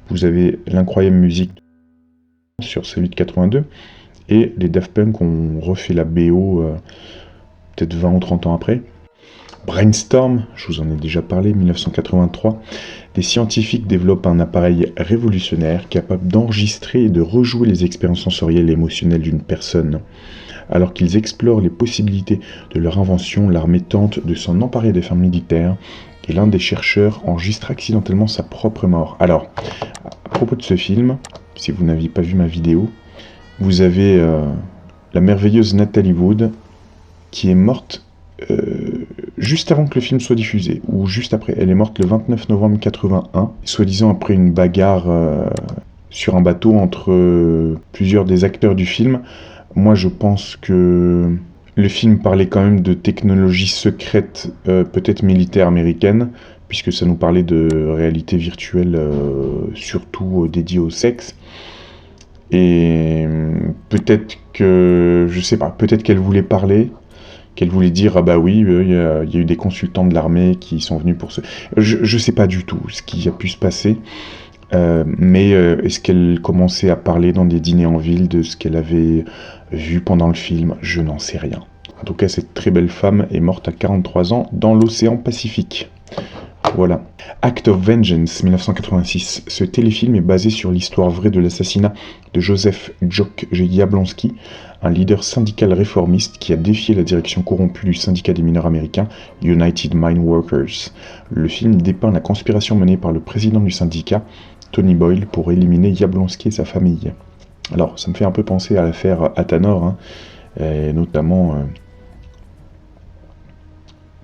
vous avez l'incroyable musique sur celui de 82, et les Daft Punk ont refait la BO peut-être 20 ou 30 ans après. Brainstorm, je vous en ai déjà parlé, 1983, des scientifiques développent un appareil révolutionnaire capable d'enregistrer et de rejouer les expériences sensorielles et émotionnelles d'une personne. Alors qu'ils explorent les possibilités de leur invention, l'armée tente de s'en emparer des fermes militaires et l'un des chercheurs enregistre accidentellement sa propre mort. Alors, à propos de ce film, si vous n'aviez pas vu ma vidéo, vous avez la merveilleuse Natalie Wood qui est morte juste avant que le film soit diffusé, ou juste après. Elle est morte le 29 novembre 81, soi-disant après une bagarre sur un bateau entre plusieurs des acteurs du film. Moi, je pense que le film parlait quand même de technologie secrète, peut-être militaire américaine, puisque ça nous parlait de réalité virtuelle, surtout dédiée au sexe. Et peut-être que, je sais pas, peut-être qu'elle voulait parler, qu'elle voulait dire, ah bah oui, il y a eu des consultants de l'armée qui sont venus pour ce... Je sais pas du tout ce qui a pu se passer, mais est-ce qu'elle commençait à parler dans des dîners en ville de ce qu'elle avait vu pendant le film? Je n'en sais rien. En tout cas, cette très belle femme est morte à 43 ans dans l'océan Pacifique. Voilà. Act of Vengeance, 1986. Ce téléfilm est basé sur l'histoire vraie de l'assassinat de Joseph Jock Jablonski, un leader syndical réformiste qui a défié la direction corrompue du syndicat des mineurs américains, United Mine Workers. Le film dépeint la conspiration menée par le président du syndicat, Tony Boyle, pour éliminer Jablonski et sa famille. Alors, ça me fait un peu penser à l'affaire Athanor, hein, et notamment...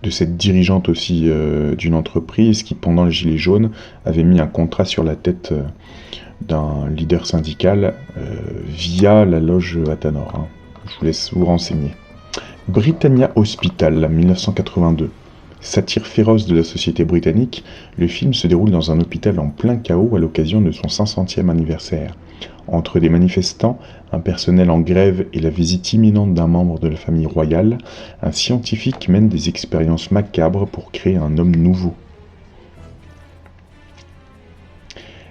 de cette dirigeante aussi d'une entreprise qui, pendant les Gilets jaunes, avait mis un contrat sur la tête d'un leader syndical via la loge Athanor. Hein. Je vous laisse vous renseigner. Britannia Hospital, 1982. Satire féroce de la société britannique, le film se déroule dans un hôpital en plein chaos à l'occasion de son 500e anniversaire. Entre des manifestants, un personnel en grève et la visite imminente d'un membre de la famille royale, un scientifique mène des expériences macabres pour créer un homme nouveau.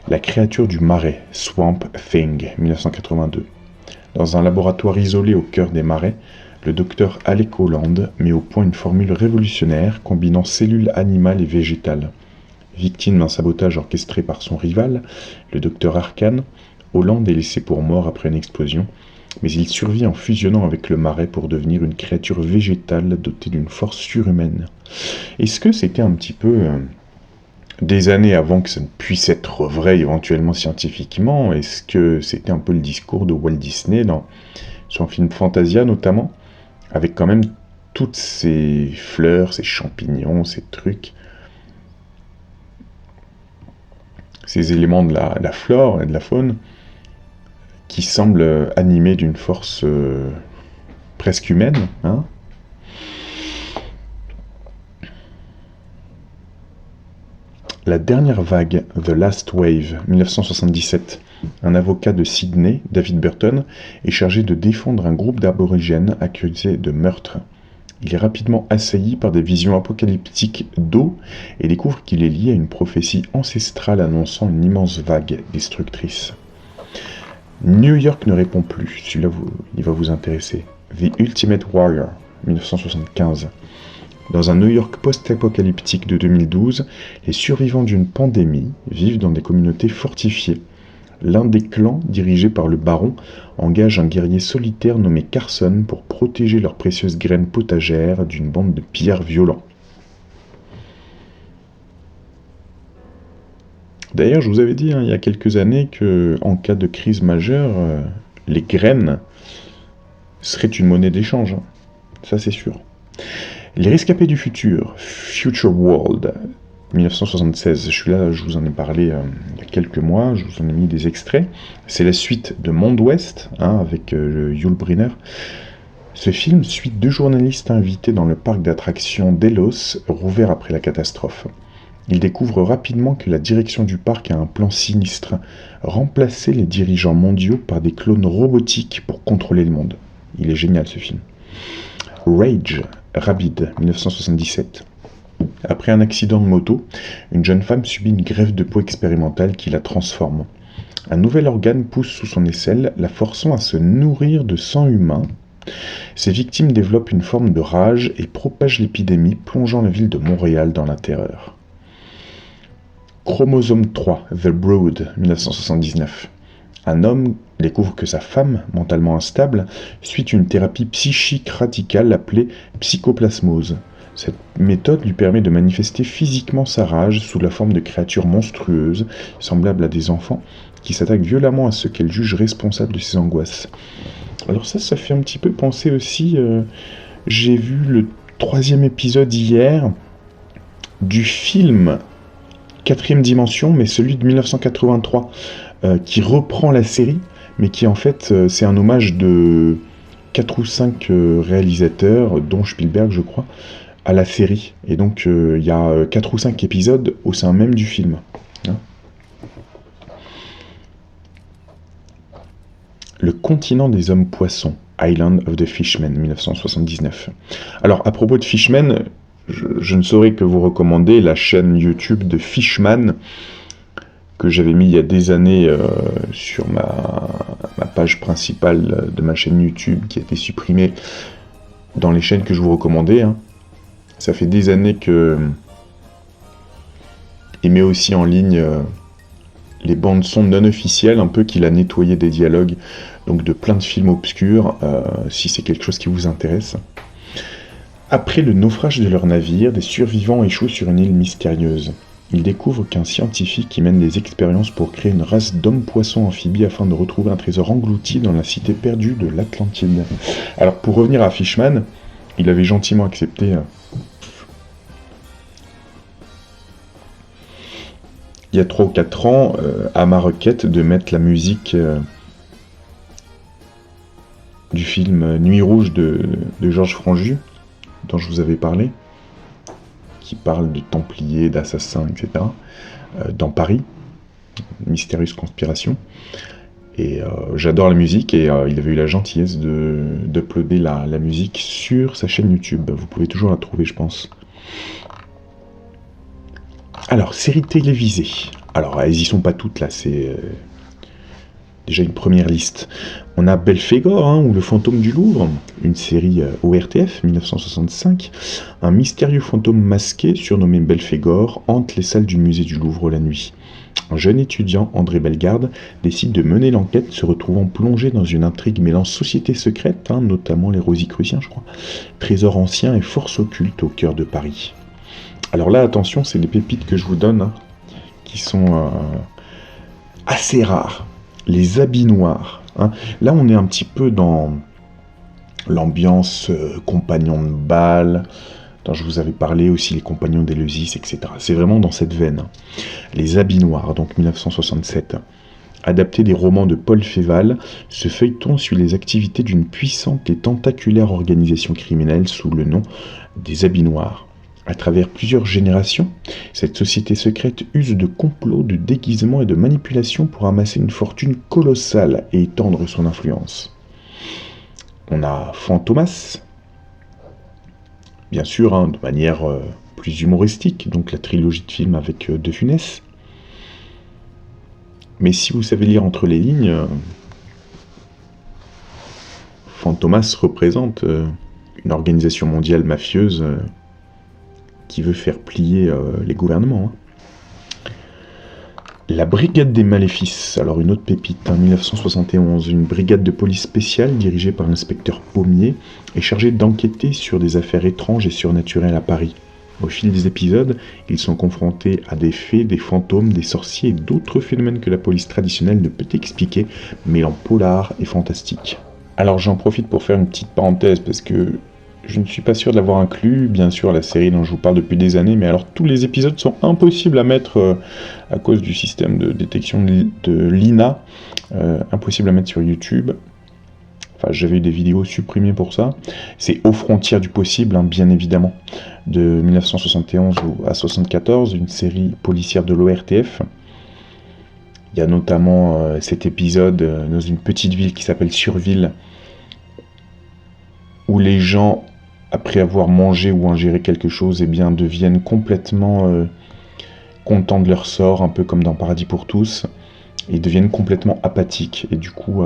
La créature du marais, Swamp Thing, 1982. Dans un laboratoire isolé au cœur des marais, le docteur Alec Holland met au point une formule révolutionnaire combinant cellules animales et végétales. Victime d'un sabotage orchestré par son rival, le docteur Arcane, Holland est laissé pour mort après une explosion, mais il survit en fusionnant avec le marais pour devenir une créature végétale dotée d'une force surhumaine. Est-ce que c'était un petit peu des années avant que ça ne puisse être vrai éventuellement scientifiquement? Est-ce que c'était un peu le discours de Walt Disney dans son film Fantasia notamment, avec quand même toutes ces fleurs, ces champignons, ces trucs, ces éléments de la flore et de la faune, qui semblent animés d'une force presque humaine, hein. La dernière vague, The Last Wave, 1977. Un avocat de Sydney, David Burton, est chargé de défendre un groupe d'aborigènes accusés de meurtre. Il est rapidement assailli par des visions apocalyptiques d'eau et découvre qu'il est lié à une prophétie ancestrale annonçant une immense vague destructrice. New York ne répond plus, celui-là il va vous intéresser. The Ultimate Warrior, 1975. Dans un New York post-apocalyptique de 2012, les survivants d'une pandémie vivent dans des communautés fortifiées. L'un des clans, dirigé par le baron, engage un guerrier solitaire nommé Carson pour protéger leurs précieuses graines potagères d'une bande de pillards violents. D'ailleurs, je vous avais dit il y a quelques années qu'en cas de crise majeure, les graines seraient une monnaie d'échange. Ça, c'est sûr. Les rescapés du futur, Future World, 1976. Celui-là, je vous en ai parlé il y a quelques mois, je vous en ai mis des extraits. C'est la suite de Monde Ouest, avec Yul Brynner. Ce film suit 2 journalistes invités dans le parc d'attractions Delos, rouvert après la catastrophe. Il découvre rapidement que la direction du parc a un plan sinistre, remplacer les dirigeants mondiaux par des clones robotiques pour contrôler le monde. Il est génial ce film. Rage, Rabid, 1977. Après un accident de moto, une jeune femme subit une greffe de peau expérimentale qui la transforme. Un nouvel organe pousse sous son aisselle, la forçant à se nourrir de sang humain. Ses victimes développent une forme de rage et propagent l'épidémie, plongeant la ville de Montréal dans la terreur. Chromosome 3, The Brood, 1979. Un homme découvre que sa femme, mentalement instable, suit une thérapie psychique radicale appelée psychoplasmose. Cette méthode lui permet de manifester physiquement sa rage sous la forme de créatures monstrueuses, semblables à des enfants, qui s'attaquent violemment à ceux qu'elle juge responsables de ses angoisses. Alors ça fait un petit peu penser aussi, j'ai vu le 3e épisode hier du film 4e dimension, mais celui de 1983, qui reprend la série, mais qui en fait, c'est un hommage de 4 ou 5 réalisateurs, dont Spielberg je crois, à la série. Et donc il y a 4 ou 5 épisodes au sein même du film. Hein. Le continent des hommes poissons, Island of the Fishmen, 1979. Alors à propos de Fishmen, je ne saurais que vous recommander la chaîne YouTube de Fishman, que j'avais mis il y a des années sur ma page principale de ma chaîne YouTube, qui a été supprimée dans les chaînes que je vous recommandais. Hein. Ça fait des années que il met aussi en ligne les bandes son non officielles, un peu qu'il a nettoyé des dialogues, donc de plein de films obscurs, si c'est quelque chose qui vous intéresse. Après le naufrage de leur navire, des survivants échouent sur une île mystérieuse. Ils découvrent qu'un scientifique y mène des expériences pour créer une race d'hommes-poissons amphibies afin de retrouver un trésor englouti dans la cité perdue de l'Atlantide. Alors pour revenir à Fishman, il avait gentiment accepté il y a 3 ou 4 ans, à ma requête, de mettre la musique du film Nuit Rouge de Georges Franju, dont je vous avais parlé, qui parle de Templiers, d'assassins, etc., dans Paris, Mystérieuse Conspiration. Et j'adore la musique, et il avait eu la gentillesse d'uploader la musique sur sa chaîne YouTube. Vous pouvez toujours la trouver, je pense. Alors, séries télévisées. Alors, elles y sont pas toutes, là, c'est déjà une première liste. On a Belphégor, hein, ou Le Fantôme du Louvre, une série ORTF, 1965. Un mystérieux fantôme masqué, surnommé Belphégor, hante les salles du musée du Louvre la nuit. Un jeune étudiant, André Bellegarde, décide de mener l'enquête, se retrouvant plongé dans une intrigue mêlant sociétés secrètes, hein, notamment les Rosicruciens, je crois, trésors anciens et forces occultes au cœur de Paris. Alors là, attention, c'est des pépites que je vous donne, hein, qui sont assez rares. Les habits noirs. Hein. Là, on est un petit peu dans l'ambiance compagnons de bal, dont je vous avais parlé aussi, les compagnons d'Éleusis, etc. C'est vraiment dans cette veine. Hein. Les habits noirs, donc 1967. Adapté des romans de Paul Féval, ce feuilleton suit les activités d'une puissante et tentaculaire organisation criminelle sous le nom des habits noirs. À travers plusieurs générations, cette société secrète use de complots, de déguisements et de manipulations pour amasser une fortune colossale et étendre son influence. On a Fantomas, bien sûr, hein, de manière plus humoristique, donc la trilogie de films avec De Funès. Mais si vous savez lire entre les lignes, Fantomas représente une organisation mondiale mafieuse qui veut faire plier les gouvernements. Hein. La Brigade des Maléfices, alors une autre pépite, en 1971, une brigade de police spéciale dirigée par l'inspecteur Pommier est chargée d'enquêter sur des affaires étranges et surnaturelles à Paris. Au fil des épisodes, ils sont confrontés à des fées, des fantômes, des sorciers et d'autres phénomènes que la police traditionnelle ne peut expliquer, mêlant polar et fantastique. Alors j'en profite pour faire une petite parenthèse, parce que je ne suis pas sûr de l'avoir inclus, bien sûr, la série dont je vous parle depuis des années, mais alors tous les épisodes sont impossibles à mettre à cause du système de détection de l'INA, impossible à mettre sur YouTube. Enfin, j'avais eu des vidéos supprimées pour ça. C'est Aux frontières du possible, hein, bien évidemment, de 1971 à 1974, une série policière de l'ORTF. Il y a notamment cet épisode dans une petite ville qui s'appelle Surville, où les gens, après avoir mangé ou ingéré quelque chose, eh bien, deviennent complètement contents de leur sort, un peu comme dans Paradis pour tous, et deviennent complètement apathiques. Et du coup...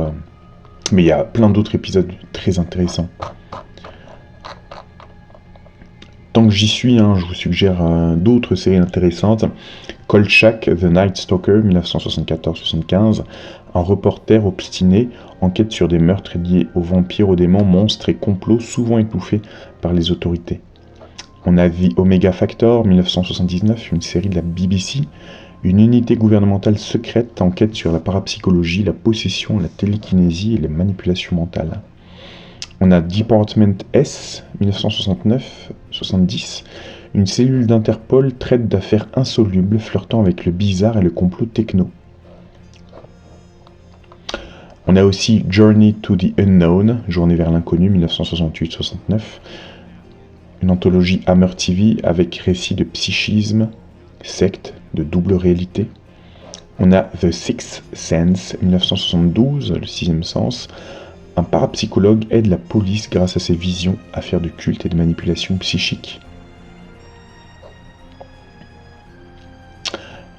Mais il y a plein d'autres épisodes très intéressants. Tant que j'y suis, hein, je vous suggère d'autres séries intéressantes. Kolchak, The Night Stalker, 1974-75. Un reporter obstiné enquête sur des meurtres liés aux vampires, aux démons, monstres et complots souvent étouffés par les autorités. On a The Omega Factor, 1979, une série de la BBC. Une unité gouvernementale secrète enquête sur la parapsychologie, la possession, la télékinésie et les manipulations mentales. On a Department S, 1969-70. Une cellule d'Interpol traite d'affaires insolubles flirtant avec le bizarre et le complot techno. On a aussi Journey to the Unknown, Journée vers l'inconnu, 1968-69. Une anthologie Hammer TV avec récits de psychisme, secte, de double réalité. On a The Sixth Sense, 1972, le sixième sens. Un parapsychologue aide la police grâce à ses visions à faire du culte et de manipulation psychique.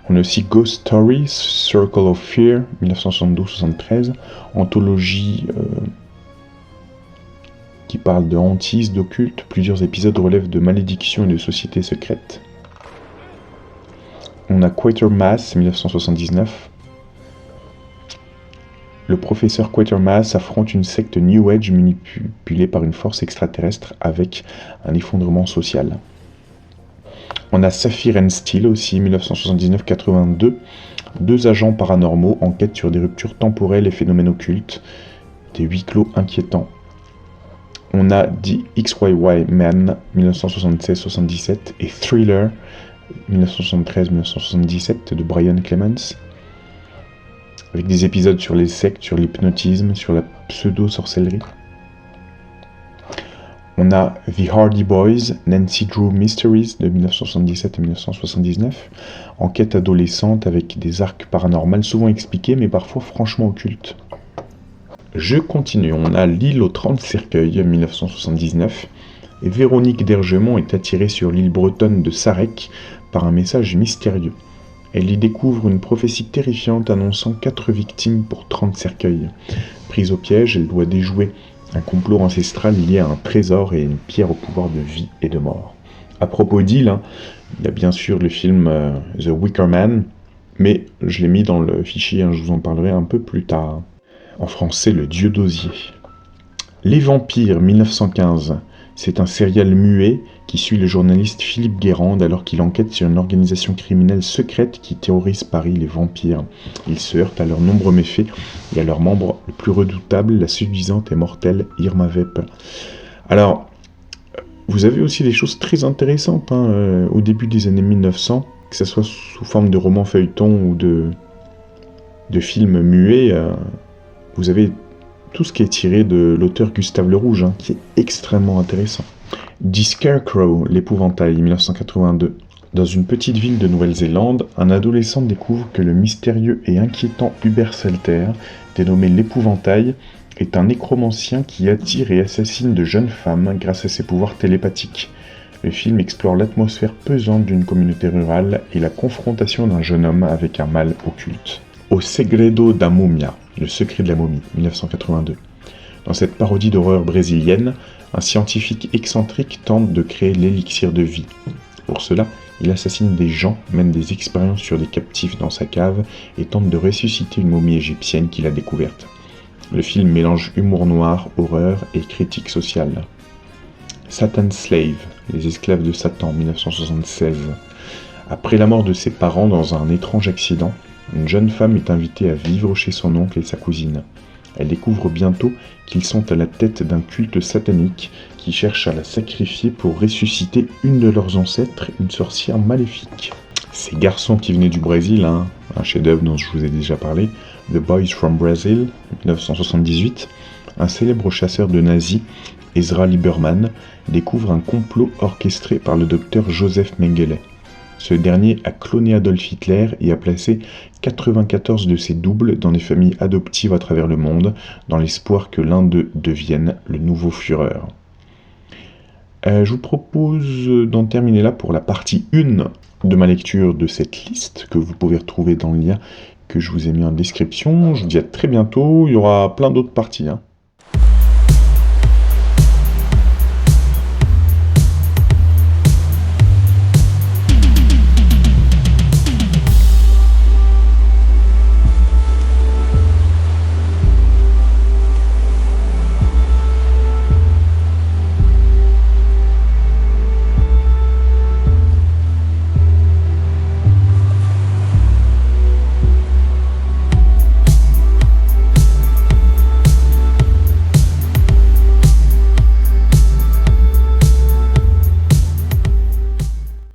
On a aussi Ghost Stories, Circle of Fear, 1972-73, anthologie qui parle de hantises, d'occulte. Plusieurs épisodes relèvent de malédictions et de sociétés secrètes. On a Quatermass, 1979. Le professeur Quatermass affronte une secte New Age manipulée par une force extraterrestre avec un effondrement social. On a Saphir and Steel aussi, 1979-82. Deux agents paranormaux enquêtent sur des ruptures temporelles et phénomènes occultes, des huis clos inquiétants. On a The XYY Man, 1976-77, et Thriller, 1973-1977 de Brian Clemens, avec des épisodes sur les sectes, sur l'hypnotisme, sur la pseudo-sorcellerie. On a The Hardy Boys, Nancy Drew Mysteries de 1977 et 1979, enquête adolescente avec des arcs paranormales souvent expliqués mais parfois franchement occultes. Je continue, on a L'île aux 30 cercueils, 1979, et Véronique d'Ergemont est attirée sur l'île bretonne de Sarek par un message mystérieux. Elle y découvre une prophétie terrifiante annonçant 4 victimes pour 30 cercueils. Prise au piège, elle doit déjouer un complot ancestral lié à un trésor et une pierre au pouvoir de vie et de mort. À propos d'île, il y a bien sûr le film The Wicker Man, mais je l'ai mis dans le fichier, je vous en parlerai un peu plus tard. En français, Le Dieu d'Osier. Les Vampires, 1915. C'est un serial muet qui suit le journaliste Philippe Guérande alors qu'il enquête sur une organisation criminelle secrète qui terrorise Paris, les vampires. Il se heurte à leurs nombreux méfaits et à leur membre le plus redoutable, la séduisante et mortelle Irma Vep. Alors, vous avez aussi des choses très intéressantes au début des années 1900, que ce soit sous forme de romans feuilletons ou de films muets. Vous avez tout ce qui est tiré de l'auteur Gustave Le Rouge, qui est extrêmement intéressant. The Scarecrow, l'épouvantail, 1982. Dans une petite ville de Nouvelle-Zélande, un adolescent découvre que le mystérieux et inquiétant Hubert Salter, dénommé l'épouvantail, est un nécromancien qui attire et assassine de jeunes femmes grâce à ses pouvoirs télépathiques. Le film explore l'atmosphère pesante d'une communauté rurale et la confrontation d'un jeune homme avec un mal occulte. O Segredo da Múmia, le secret de la momie, 1982. Dans cette parodie d'horreur brésilienne, un scientifique excentrique tente de créer l'élixir de vie. Pour cela, il assassine des gens, mène des expériences sur des captifs dans sa cave et tente de ressusciter une momie égyptienne qu'il a découverte. Le film mélange humour noir, horreur et critique sociale. Satan's Slave, les esclaves de Satan, 1976. Après la mort de ses parents dans un étrange accident, une jeune femme est invitée à vivre chez son oncle et sa cousine. Elle découvre bientôt qu'ils sont à la tête d'un culte satanique qui cherche à la sacrifier pour ressusciter une de leurs ancêtres, une sorcière maléfique. Ces garçons qui venaient du Brésil, un chef-d'œuvre dont je vous ai déjà parlé, The Boys from Brazil, 1978, un célèbre chasseur de nazis, Ezra Lieberman, découvre un complot orchestré par le docteur Joseph Mengele. Ce dernier a cloné Adolf Hitler et a placé 94 de ses doubles dans des familles adoptives à travers le monde, dans l'espoir que l'un d'eux devienne le nouveau Führer. Je vous propose d'en terminer là pour la partie 1 de ma lecture de cette liste que vous pouvez retrouver dans le lien que je vous ai mis en description. Je vous dis à très bientôt, il y aura plein d'autres parties.